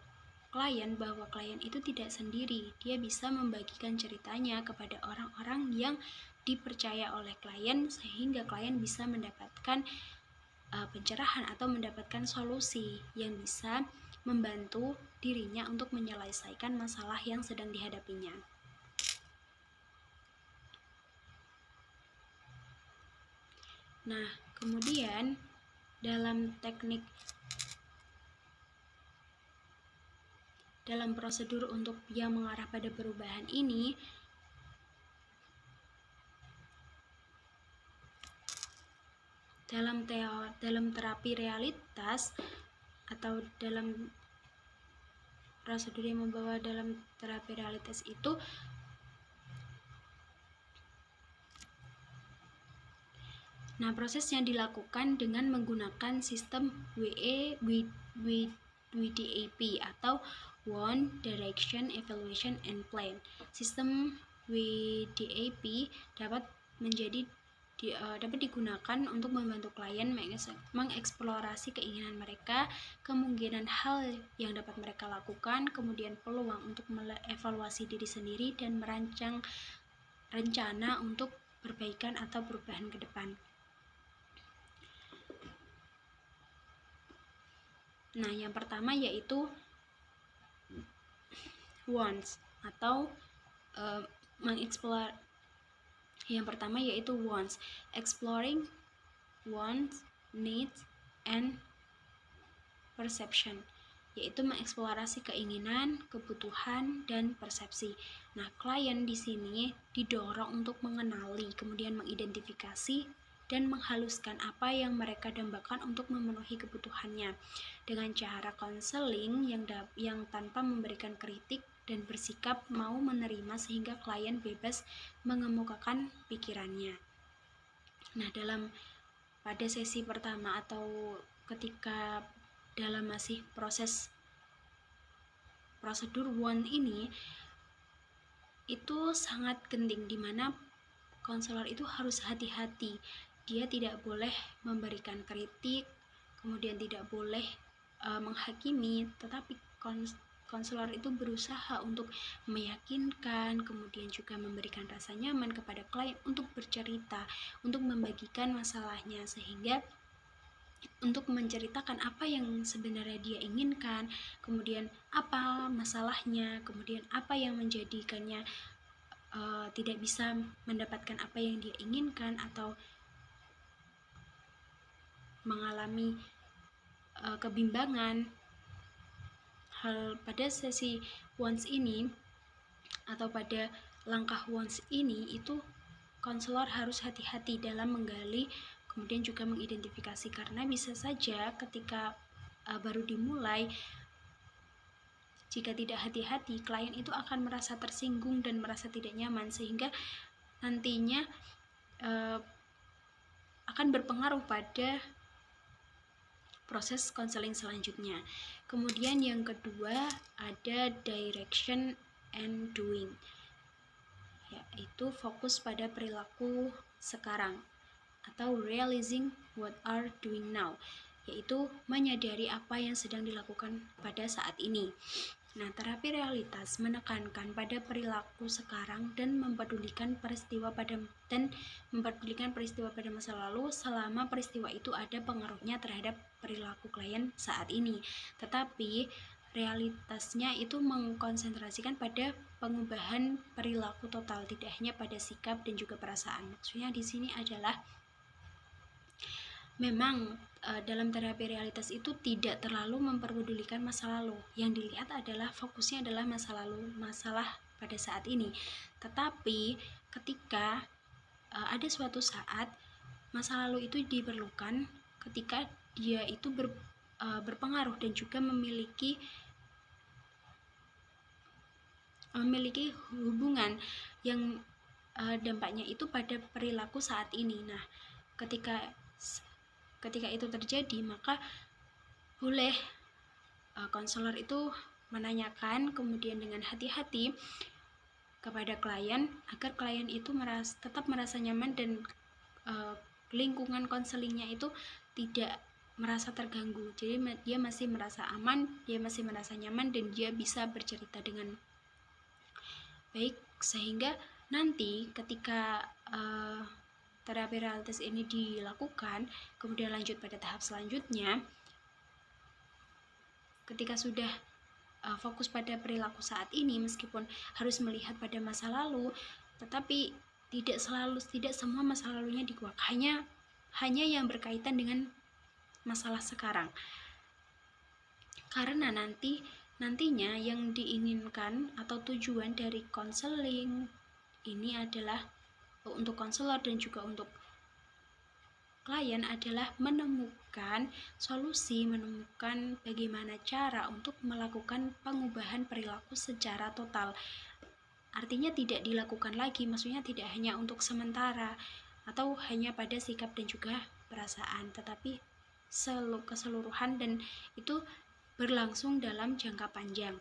klien bahwa klien itu tidak sendiri. Dia bisa membagikan ceritanya kepada orang-orang yang dipercaya oleh klien sehingga klien bisa mendapatkan pencerahan atau mendapatkan solusi yang bisa membantu dirinya untuk menyelesaikan masalah yang sedang dihadapinya. Nah, kemudian dalam prosedur untuk yang mengarah pada perubahan ini, dalam terapi realitas atau dalam prosedur yang membawa dalam terapi realitas itu, nah prosesnya dilakukan dengan menggunakan sistem WDAP atau One Direction Evaluation and Plan. Sistem WDAP dapat digunakan untuk membantu klien mengeksplorasi keinginan mereka, kemungkinan hal yang dapat mereka lakukan, kemudian peluang untuk mengevaluasi diri sendiri, dan merancang rencana untuk perbaikan atau perubahan ke depan. Nah, yang pertama yaitu wants atau exploring wants, needs, and perception, yaitu mengeksplorasi keinginan, kebutuhan, dan persepsi. Nah, klien di sini didorong untuk mengenali, kemudian mengidentifikasi dan menghaluskan apa yang mereka dambakan untuk memenuhi kebutuhannya dengan cara konseling yang tanpa memberikan kritik dan bersikap mau menerima sehingga klien bebas mengemukakan pikirannya. Nah, pada sesi pertama atau ketika dalam masih proses prosedur one ini, itu sangat penting di mana konselor itu harus hati-hati. Dia tidak boleh memberikan kritik, kemudian tidak boleh menghakimi, tetapi konselor itu berusaha untuk meyakinkan, kemudian juga memberikan rasa nyaman kepada klien untuk bercerita, untuk membagikan masalahnya, sehingga untuk menceritakan apa yang sebenarnya dia inginkan, kemudian apa masalahnya, kemudian apa yang menjadikannya tidak bisa mendapatkan apa yang dia inginkan atau mengalami kebimbangan. Hal pada sesi once ini atau pada langkah once ini, itu konselor harus hati-hati dalam menggali kemudian juga mengidentifikasi, karena bisa saja ketika baru dimulai, jika tidak hati-hati, klien itu akan merasa tersinggung dan merasa tidak nyaman, sehingga nantinya akan berpengaruh pada proses konseling selanjutnya. Kemudian yang kedua ada direction and doing, yaitu fokus pada perilaku sekarang atau realizing what are doing now, yaitu menyadari apa yang sedang dilakukan pada saat ini. Nah, terapi realitas menekankan pada perilaku sekarang dan mempedulikan peristiwa pada masa lalu selama peristiwa itu ada pengaruhnya terhadap perilaku klien saat ini. Tetapi realitasnya itu mengkonsentrasikan pada pengubahan perilaku total, tidak hanya pada sikap dan juga perasaan. Maksudnya di sini adalah Memang dalam terapi realitas itu tidak terlalu memperdulikan masa lalu. Yang dilihat adalah fokusnya adalah masa lalu, masalah pada saat ini. Tetapi ketika ada suatu saat masa lalu itu diperlukan ketika dia itu berpengaruh dan juga memiliki hubungan yang dampaknya itu pada perilaku saat ini. Nah, ketika itu terjadi, maka boleh konselor itu menanyakan kemudian dengan hati-hati kepada klien agar klien itu tetap merasa nyaman dan lingkungan konselingnya itu tidak merasa terganggu. Jadi dia masih merasa aman, dia masih merasa nyaman, dan dia bisa bercerita dengan baik, sehingga nanti ketika terapi realitas ini dilakukan, kemudian lanjut pada tahap selanjutnya, ketika sudah fokus pada perilaku saat ini, meskipun harus melihat pada masa lalu, tetapi tidak semua masa lalunya dikuak, hanya yang berkaitan dengan masalah sekarang. Karena nantinya yang diinginkan atau tujuan dari konseling ini adalah untuk konselor dan juga untuk klien adalah menemukan solusi, menemukan bagaimana cara untuk melakukan pengubahan perilaku secara total. Artinya tidak dilakukan lagi, maksudnya tidak hanya untuk sementara atau hanya pada sikap dan juga perasaan, tetapi keseluruhan, dan itu berlangsung dalam jangka panjang.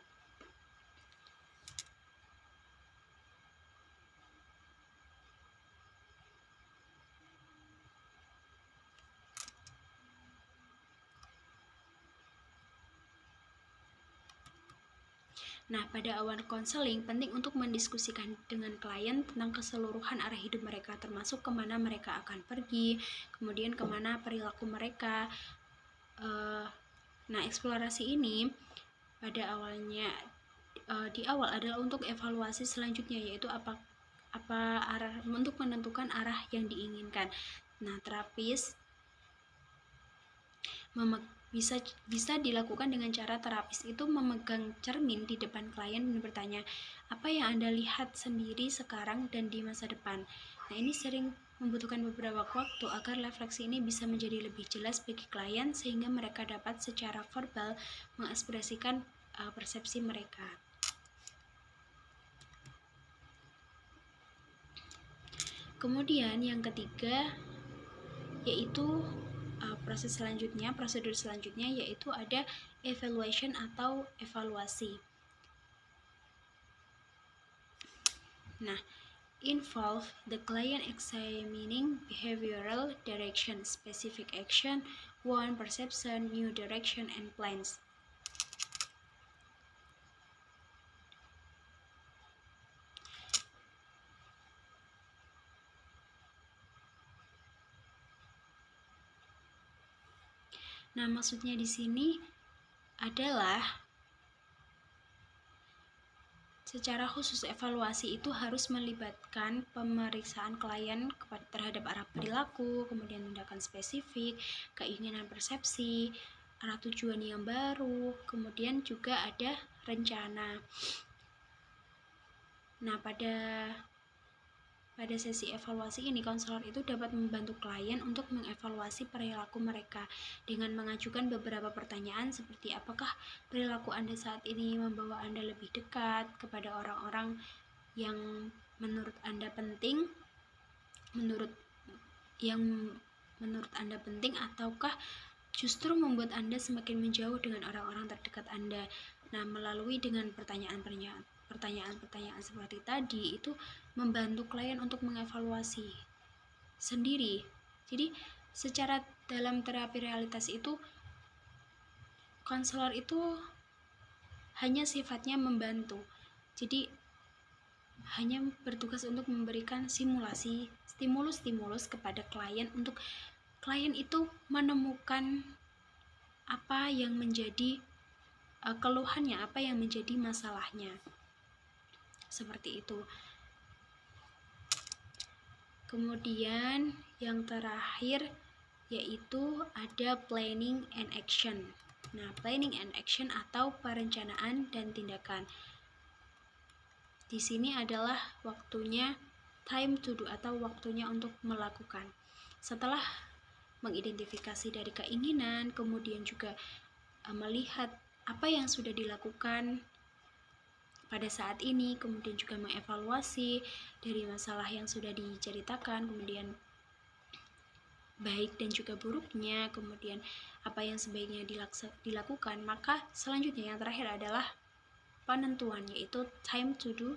Nah, pada awal konseling, penting untuk mendiskusikan dengan klien tentang keseluruhan arah hidup mereka, termasuk kemana mereka akan pergi, kemudian kemana perilaku mereka. Nah, eksplorasi ini pada awalnya di awal adalah untuk evaluasi selanjutnya, yaitu apa arah, untuk menentukan arah yang diinginkan. Nah, terapis bisa dilakukan dengan cara terapis itu memegang cermin di depan klien dan bertanya, apa yang Anda lihat sendiri sekarang dan di masa depan? Nah, ini sering membutuhkan beberapa waktu agar refleksi ini bisa menjadi lebih jelas bagi klien, sehingga mereka dapat secara verbal mengekspresikan persepsi mereka. Kemudian yang ketiga yaitu prosedur selanjutnya yaitu ada evaluation atau evaluasi. Nah, involve the client examining behavioral direction, specific action, want, perception, new direction, and plans. Nah, maksudnya di sini adalah secara khusus evaluasi itu harus melibatkan pemeriksaan klien terhadap arah perilaku, kemudian tindakan spesifik, keinginan persepsi, arah tujuan yang baru, kemudian juga ada rencana. Nah, pada sesi evaluasi ini, konselor itu dapat membantu klien untuk mengevaluasi perilaku mereka dengan mengajukan beberapa pertanyaan seperti apakah perilaku Anda saat ini membawa Anda lebih dekat kepada orang-orang yang menurut Anda penting, ataukah justru membuat Anda semakin menjauh dengan orang-orang terdekat Anda. Nah, melalui dengan pertanyaan-pertanyaan seperti tadi itu membantu klien untuk mengevaluasi sendiri. Jadi, secara dalam terapi realitas itu konselor itu hanya sifatnya membantu. Jadi, hanya bertugas untuk memberikan stimulus kepada klien untuk klien itu menemukan apa yang menjadi keluhannya, apa yang menjadi masalahnya. Seperti itu. Kemudian yang terakhir yaitu ada planning and action. Nah, planning and action atau perencanaan dan tindakan. Di sini adalah waktunya time to do atau waktunya untuk melakukan. Setelah mengidentifikasi dari keinginan, kemudian juga melihat apa yang sudah dilakukan pada saat ini, kemudian juga mengevaluasi dari masalah yang sudah diceritakan, kemudian baik dan juga buruknya, kemudian apa yang sebaiknya dilakukan. Maka selanjutnya yang terakhir adalah penentuan, yaitu time to do,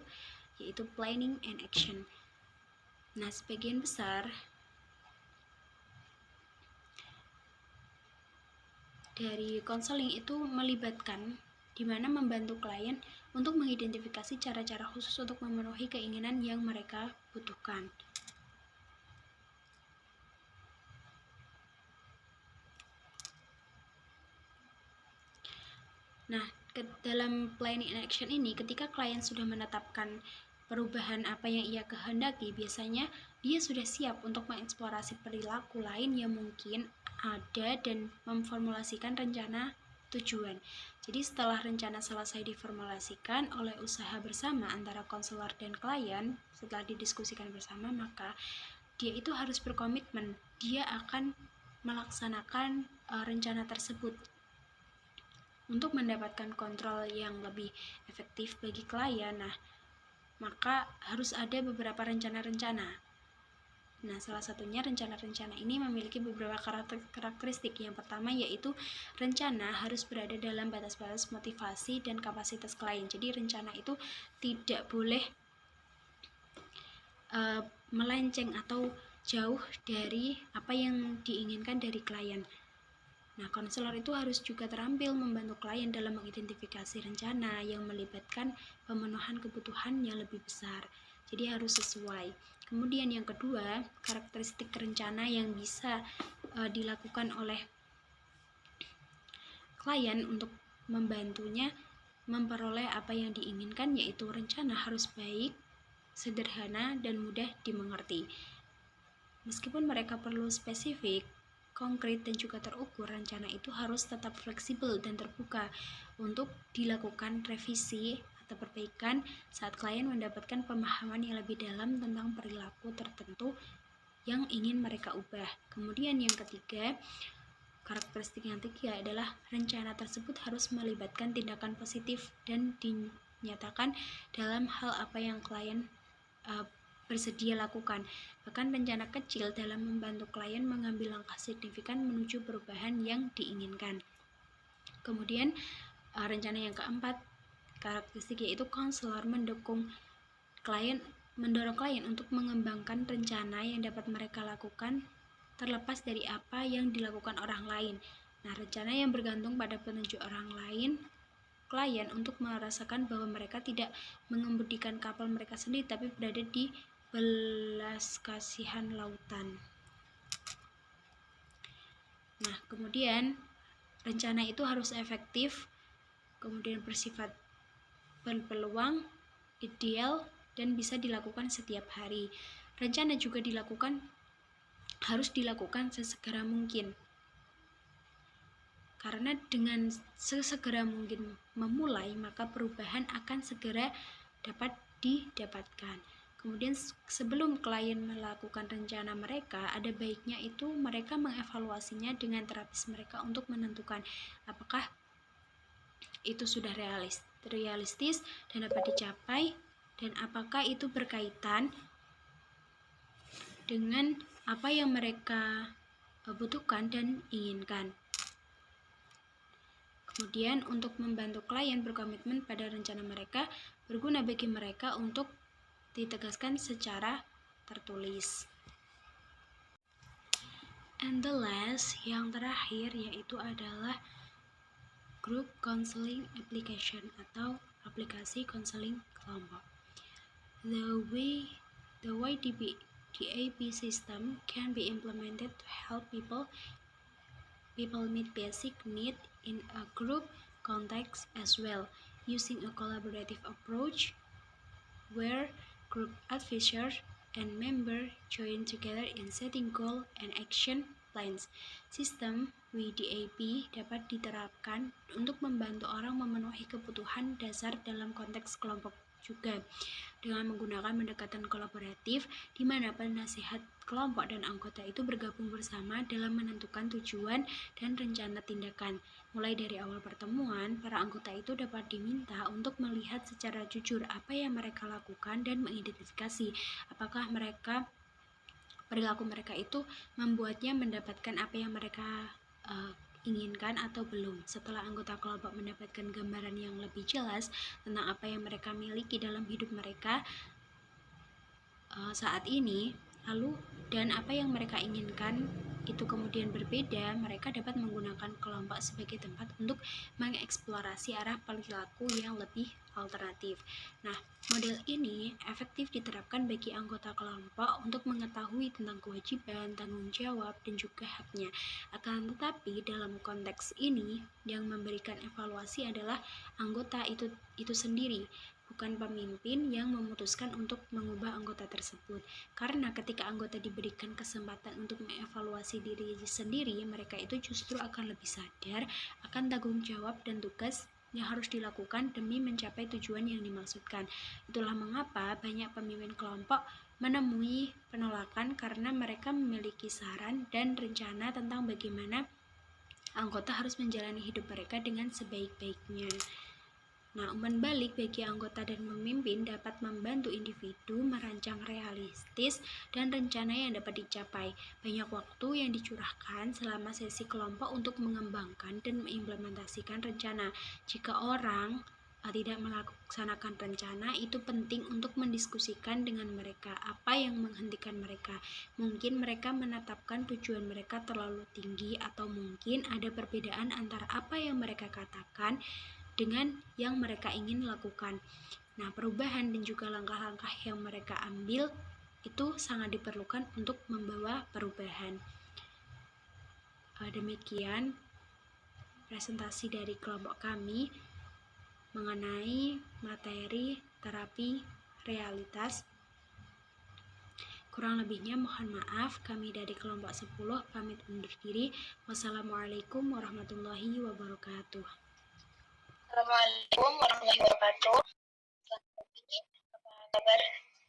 yaitu planning and action. Nah, sebagian besar dari konseling itu melibatkan di mana membantu klien untuk mengidentifikasi cara-cara khusus untuk memenuhi keinginan yang mereka butuhkan. Nah, dalam planning and action ini, ketika klien sudah menetapkan perubahan apa yang ia kehendaki, biasanya dia sudah siap untuk mengeksplorasi perilaku lain yang mungkin ada dan memformulasikan rencana tujuan. Jadi setelah rencana selesai diformulasikan oleh usaha bersama antara konselor dan klien, setelah didiskusikan bersama, maka dia itu harus berkomitmen dia akan melaksanakan rencana tersebut untuk mendapatkan kontrol yang lebih efektif bagi klien. Nah, maka harus ada beberapa rencana-rencana. Nah, salah satunya rencana-rencana ini memiliki beberapa karakteristik. Yang pertama yaitu rencana harus berada dalam batas-batas motivasi dan kapasitas klien. Jadi rencana itu tidak boleh melenceng atau jauh dari apa yang diinginkan dari klien. Nah, konselor itu harus juga terampil membantu klien dalam mengidentifikasi rencana yang melibatkan pemenuhan kebutuhan yang lebih besar. Jadi harus sesuai. Kemudian yang kedua, karakteristik rencana yang bisa dilakukan oleh klien untuk membantunya memperoleh apa yang diinginkan, yaitu rencana harus baik, sederhana, dan mudah dimengerti. Meskipun mereka perlu spesifik, konkret, dan juga terukur, rencana itu harus tetap fleksibel dan terbuka untuk dilakukan revisi atau perbaikan saat klien mendapatkan pemahaman yang lebih dalam tentang perilaku tertentu yang ingin mereka ubah. Kemudian yang ketiga, karakteristik yang ketiga adalah rencana tersebut harus melibatkan tindakan positif dan dinyatakan dalam hal apa yang klien bersedia lakukan. Bahkan rencana kecil dalam membantu klien mengambil langkah signifikan menuju perubahan yang diinginkan. Kemudian rencana yang keempat, karakteristik yaitu konselor mendorong klien untuk mengembangkan rencana yang dapat mereka lakukan terlepas dari apa yang dilakukan orang lain. Nah, rencana yang bergantung pada petunjuk orang lain, klien untuk merasakan bahwa mereka tidak mengemudikan kapal mereka sendiri tapi berada di belas kasihan lautan. Nah, kemudian rencana itu harus efektif, kemudian bersifat berpeluang, ideal, dan bisa dilakukan setiap hari. Rencana juga harus dilakukan sesegera mungkin. Karena dengan sesegera mungkin memulai, maka perubahan akan segera dapat didapatkan. Kemudian sebelum klien melakukan rencana mereka, ada baiknya itu mereka mengevaluasinya dengan terapis mereka untuk menentukan apakah itu sudah realistis dan dapat dicapai, dan apakah itu berkaitan dengan apa yang mereka butuhkan dan inginkan. Kemudian untuk membantu klien berkomitmen pada rencana mereka, berguna bagi mereka untuk ditegaskan secara tertulis. And the last, yang terakhir, yaitu adalah Group Counseling Application atau aplikasi konseling kelompok. The YDAP system can be implemented to help people meet basic needs in a group context as well, using a collaborative approach where group advisors and members join together in setting goals and action plans. Sistem WDAP dapat diterapkan untuk membantu orang memenuhi kebutuhan dasar dalam konteks kelompok juga, dengan menggunakan pendekatan kolaboratif di mana penasihat kelompok dan anggota itu bergabung bersama dalam menentukan tujuan dan rencana tindakan. Mulai dari awal pertemuan, para anggota itu dapat diminta untuk melihat secara jujur apa yang mereka lakukan dan mengidentifikasi apakah perilaku mereka itu membuatnya mendapatkan apa yang mereka uh, inginkan atau belum. Setelah anggota kelompok mendapatkan gambaran yang lebih jelas tentang apa yang mereka miliki dalam hidup mereka saat ini, lalu dan apa yang mereka inginkan itu kemudian berbeda, mereka dapat menggunakan kelompok sebagai tempat untuk mengeksplorasi arah perilaku yang lebih alternatif. Nah, model ini efektif diterapkan bagi anggota kelompok untuk mengetahui tentang kewajiban, tanggung jawab, dan juga haknya. Akan tetapi dalam konteks ini yang memberikan evaluasi adalah anggota itu sendiri, bukan pemimpin yang memutuskan untuk mengubah anggota tersebut. Karena ketika anggota diberikan kesempatan untuk mengevaluasi diri sendiri, mereka itu justru akan lebih sadar akan tanggung jawab dan tugas yang harus dilakukan demi mencapai tujuan yang dimaksudkan. Itulah mengapa banyak pemimpin kelompok menemui penolakan karena mereka memiliki saran dan rencana tentang bagaimana anggota harus menjalani hidup mereka dengan sebaik-baiknya. Nah, umpan balik bagi anggota dan pemimpin dapat membantu individu merancang realistis dan rencana yang dapat dicapai. Banyak waktu yang dicurahkan selama sesi kelompok untuk mengembangkan dan mengimplementasikan rencana. Jika orang tidak melaksanakan rencana, itu penting untuk mendiskusikan dengan mereka apa yang menghentikan mereka. Mungkin mereka menetapkan tujuan mereka terlalu tinggi, atau mungkin ada perbedaan antara apa yang mereka katakan dengan yang mereka ingin lakukan. Nah, perubahan dan juga langkah-langkah yang mereka ambil itu sangat diperlukan untuk membawa perubahan. Demikian presentasi dari kelompok kami mengenai materi terapi realitas. Kurang lebihnya mohon maaf, kami dari kelompok 10 pamit undur diri. Wassalamualaikum warahmatullahi wabarakatuh. Assalamualaikum warahmatullahi wabarakatuh. Selamat pagi, apa kabar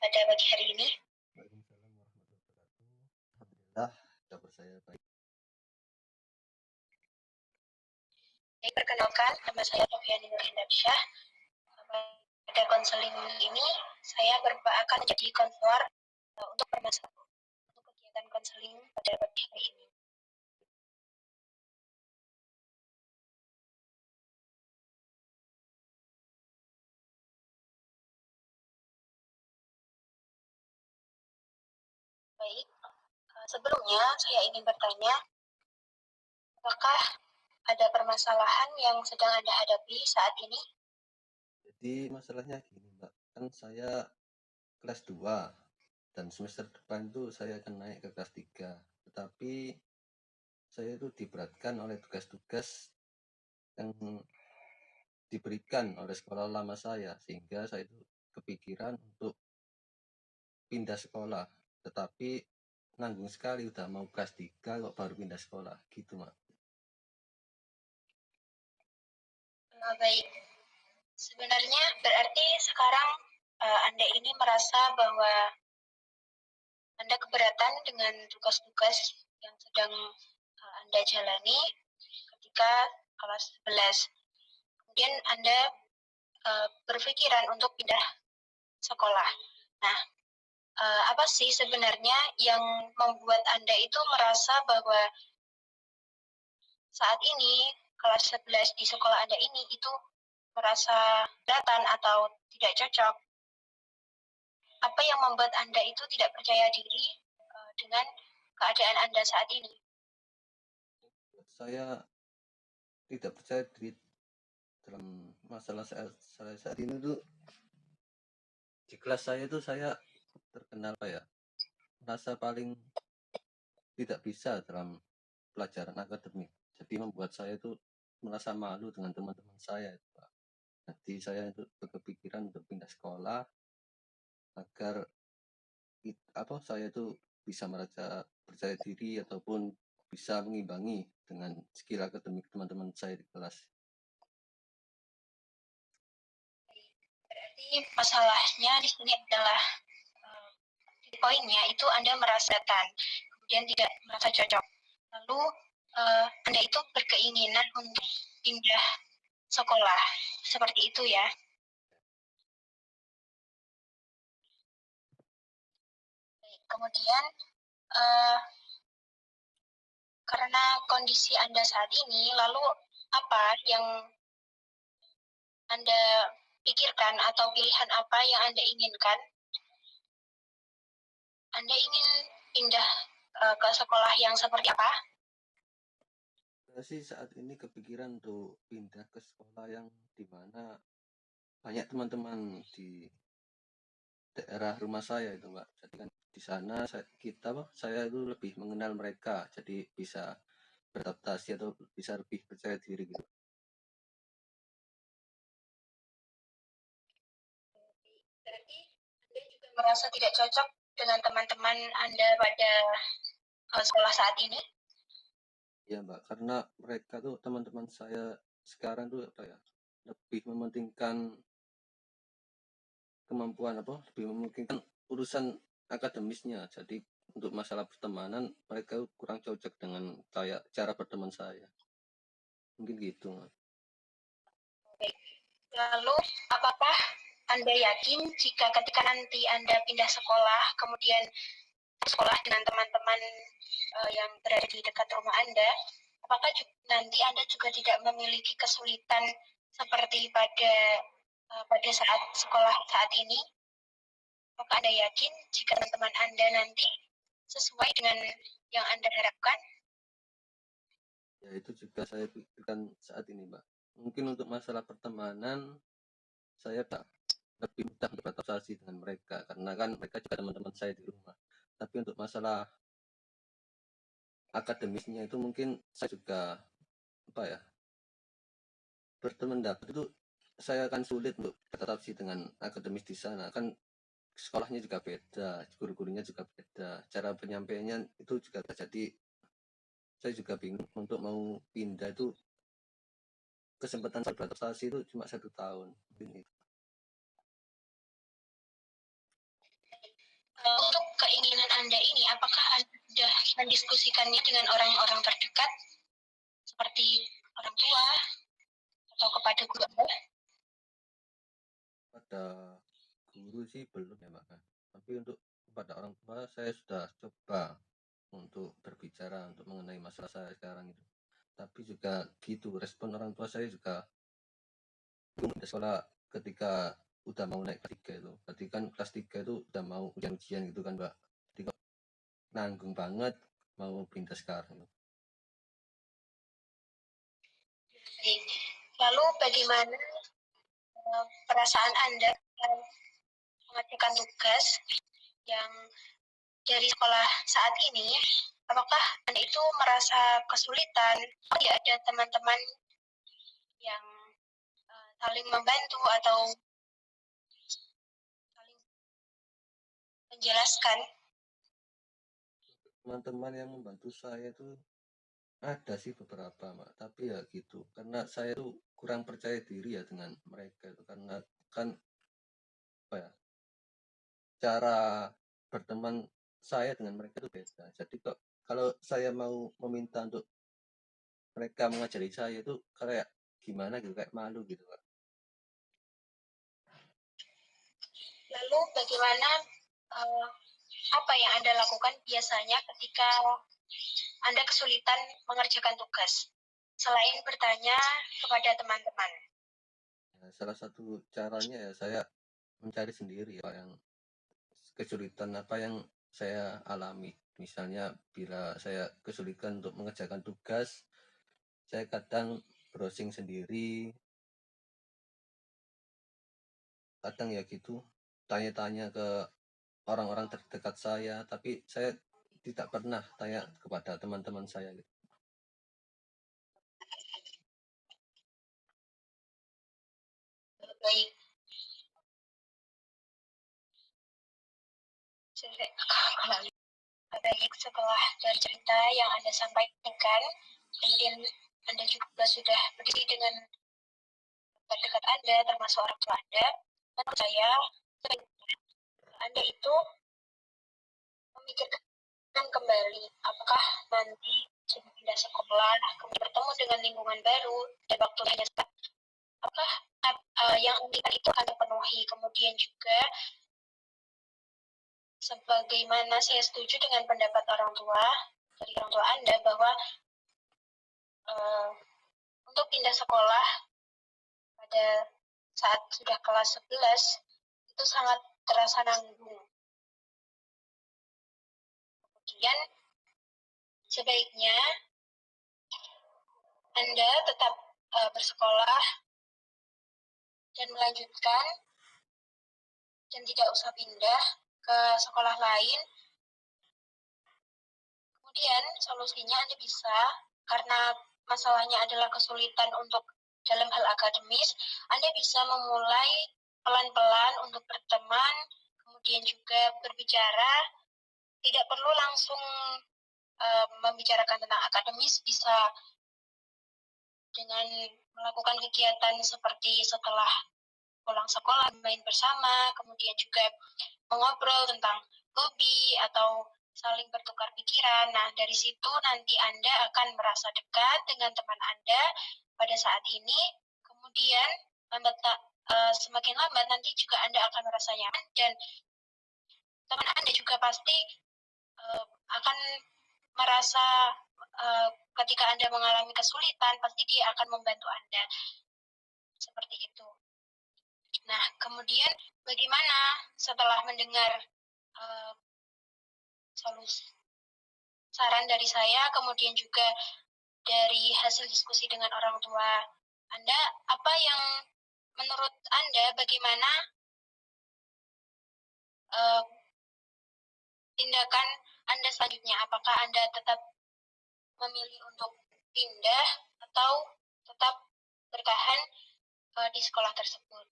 pada pagi hari ini? Waalaikumsalam warahmatullahi wabarakatuh. Alhamdulillah, kabar saya baik. Baik, perkenalkan, nama saya Noviani Nurhindarsyah. Pada konseling ini, saya akan menjadi konselor untuk permasalahan untuk kegiatan konseling pada pagi hari ini. Baik, sebelumnya saya ingin bertanya, apakah ada permasalahan yang sedang Anda hadapi saat ini? Jadi masalahnya gini, Mbak. Kan saya kelas 2 dan semester depan itu saya akan naik ke kelas 3. Tetapi saya itu diberatkan oleh tugas-tugas yang diberikan oleh sekolah lama saya, sehingga saya itu kepikiran untuk pindah sekolah. Tetapi nanggung sekali, udah mau kelas 3 kok baru pindah sekolah gitu, Mak. Baik, sebenarnya berarti sekarang Anda ini merasa bahwa Anda keberatan dengan tugas-tugas yang sedang Anda jalani ketika kelas 11. Kemudian Anda berpikiran untuk pindah sekolah. Nah, apa sih sebenarnya yang membuat Anda itu merasa bahwa saat ini kelas 11 di sekolah Anda ini itu merasa keberatan atau tidak cocok? Apa yang membuat Anda itu tidak percaya diri dengan keadaan Anda saat ini? Saya tidak percaya diri dalam masalah saya saat ini tuh, di kelas saya itu saya terkenal merasa paling tidak bisa dalam pelajaran akademik. Jadi membuat saya itu merasa malu dengan teman-teman saya, Pak. Jadi saya itu berkepikiran untuk pindah sekolah agar saya itu bisa merasa percaya diri ataupun bisa mengimbangi dengan skill akademik teman-teman saya di kelas. Berarti masalahnya di sini adalah poinnya itu Anda merasa kemudian tidak merasa cocok. Lalu Anda itu berkeinginan untuk pindah sekolah. Seperti itu ya. Kemudian karena kondisi Anda saat ini, lalu apa yang Anda pikirkan atau pilihan apa yang Anda inginkan? Anda ingin pindah ke sekolah yang seperti apa? Saya sih saat ini kepikiran untuk pindah ke sekolah yang dimana banyak teman-teman di daerah rumah saya itu Mbak. Jadi kan di sana saya itu lebih mengenal mereka, jadi bisa beradaptasi atau bisa lebih percaya diri gitu. Berarti Anda juga merasa tidak cocok dengan teman-teman Anda pada sekolah saat ini? Ya Mbak, karena mereka tuh teman-teman saya sekarang tuh apa ya, lebih mementingkan lebih mementingkan urusan akademisnya. Jadi untuk masalah pertemanan mereka kurang cocok dengan cara berteman saya. Mungkin gitu Mbak. Lalu, apakah Anda yakin jika ketika nanti Anda pindah sekolah, kemudian sekolah dengan teman-teman yang berada di dekat rumah Anda, apakah nanti Anda juga tidak memiliki kesulitan seperti pada saat sekolah saat ini? Apakah Anda yakin jika teman-teman Anda nanti sesuai dengan yang Anda harapkan? Ya itu juga saya pikirkan saat ini Mbak. Mungkin untuk masalah pertemanan saya lebih mudah beradaptasi dengan mereka karena kan mereka juga teman-teman saya di rumah. Tapi untuk masalah akademisnya itu mungkin saya juga apa ya, berteman itu saya akan sulit untuk beradaptasi dengan akademis di sana. Kan sekolahnya juga beda, guru-gurunya juga beda, cara penyampaiannya itu juga beda. Jadi saya juga bingung untuk mau pindah itu, kesempatan saya beradaptasi itu cuma 1 tahun. Untuk keinginan Anda ini, apakah Anda sudah mendiskusikannya dengan orang-orang terdekat, seperti orang tua atau kepada guru Anda? Pada guru sih belum ya Mbak. Tapi untuk kepada orang tua saya sudah coba untuk berbicara untuk mengenai masalah saya sekarang itu. Tapi juga gitu, respon orang tua saya juga belum ada sekolah ketika udah mau naik kelas 3 itu. Berarti kan kelas 3 itu udah mau ujian-ujian gitu kan Mbak. Jadi kok nanggung banget mau pindah sekarang. Lalu bagaimana perasaan Anda mengerjakan tugas yang dari sekolah saat ini? Apakah Anda itu merasa kesulitan? Ya ada teman-teman yang saling membantu atau saling menjelaskan? Teman-teman yang membantu saya itu ada sih beberapa Mbak, tapi ya gitu. Karena saya tuh kurang percaya diri ya dengan mereka itu karena kan apa ya, cara berteman saya dengan mereka itu beda. Jadi kok kalau saya mau meminta untuk mereka mengajari saya itu kayak gimana gitu, kayak malu gitu Kak. Lalu bagaimana apa yang Anda lakukan biasanya ketika Anda kesulitan mengerjakan tugas, selain bertanya kepada teman-teman? Ya, salah satu caranya ya saya mencari sendiri apa yang kesulitan apa yang saya alami. Misalnya bila saya kesulitan untuk mengerjakan tugas, saya kadang browsing sendiri, kadang ya gitu, tanya-tanya ke orang-orang terdekat saya, tapi saya tidak pernah tanya kepada teman-teman saya gitu. Baik. Baik, setelah dari cerita yang Anda sampaikan, kemudian Anda juga sudah berdiri dengan terdekat Anda, termasuk orang tua Anda, menurut saya, Anda itu memikirkan kembali apakah nanti sudah pindah sekolah, kemudian bertemu dengan lingkungan baru, dan waktu hanya apakah yang impian itu akan terpenuhi. Kemudian juga sebagaimana saya setuju dengan pendapat orang tua dari orang tua Anda bahwa untuk pindah sekolah pada saat sudah kelas 11 itu sangat terasa nanggung. Kemudian sebaiknya Anda tetap bersekolah dan melanjutkan dan tidak usah pindah ke sekolah lain. Kemudian solusinya Anda bisa, karena masalahnya adalah kesulitan untuk dalam hal akademis, Anda bisa memulai pelan-pelan untuk berteman, kemudian juga berbicara, tidak perlu langsung membicarakan tentang akademis, bisa dengan melakukan kegiatan seperti setelah pulang sekolah, main bersama, kemudian juga mengobrol tentang hobi atau saling bertukar pikiran. Nah, dari situ nanti Anda akan merasa dekat dengan teman Anda pada saat ini. Kemudian semakin lambat nanti juga Anda akan merasa nyaman, dan teman Anda juga pasti akan merasa ketika Anda mengalami kesulitan, pasti dia akan membantu Anda. Seperti itu. Nah, kemudian bagaimana setelah mendengar solusi saran dari saya, kemudian juga dari hasil diskusi dengan orang tua Anda, apa yang menurut Anda, bagaimana tindakan Anda selanjutnya? Apakah Anda tetap memilih untuk pindah atau tetap bertahan di sekolah tersebut?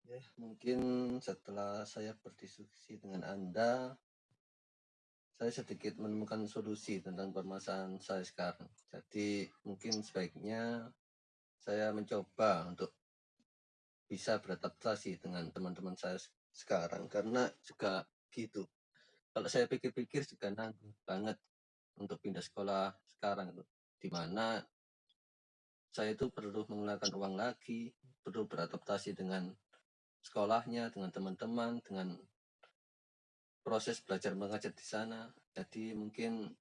Ya, mungkin setelah saya berdiskusi dengan Anda, saya sedikit menemukan solusi tentang permasalahan saya sekarang. Jadi mungkin sebaiknya saya mencoba untuk bisa beradaptasi dengan teman-teman saya sekarang, karena juga gitu. Kalau saya pikir-pikir juga nanggung banget untuk pindah sekolah sekarang itu, dimana saya itu perlu mengeluarkan uang lagi, perlu beradaptasi dengan sekolahnya, dengan teman-teman, dengan proses belajar mengajar di sana. Jadi mungkin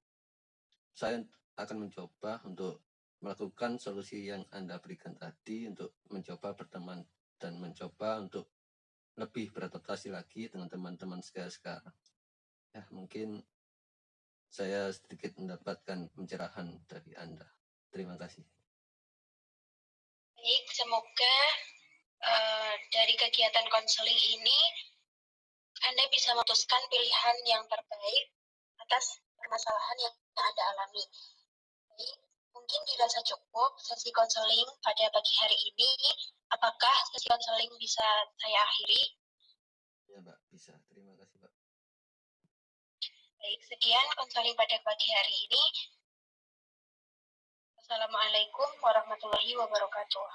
saya akan mencoba untuk melakukan solusi yang Anda berikan tadi, untuk mencoba berteman dan mencoba untuk lebih beradaptasi lagi dengan teman-teman saya sekarang. Ya, mungkin saya sedikit mendapatkan pencerahan dari Anda. Terima kasih. Baik, semoga dari kegiatan konseling ini Anda bisa memutuskan pilihan yang terbaik atas permasalahan yang Anda alami. Jadi, mungkin dirasa cukup sesi konseling pada pagi hari ini. Apakah sesi konseling bisa saya akhiri? Ya, Mbak, bisa. Terima kasih, Mbak. Baik, sekian konseling pada pagi hari ini. Assalamualaikum warahmatullahi wabarakatuh.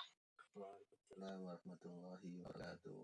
Waalaikumsalam warahmatullahi wabarakatuh.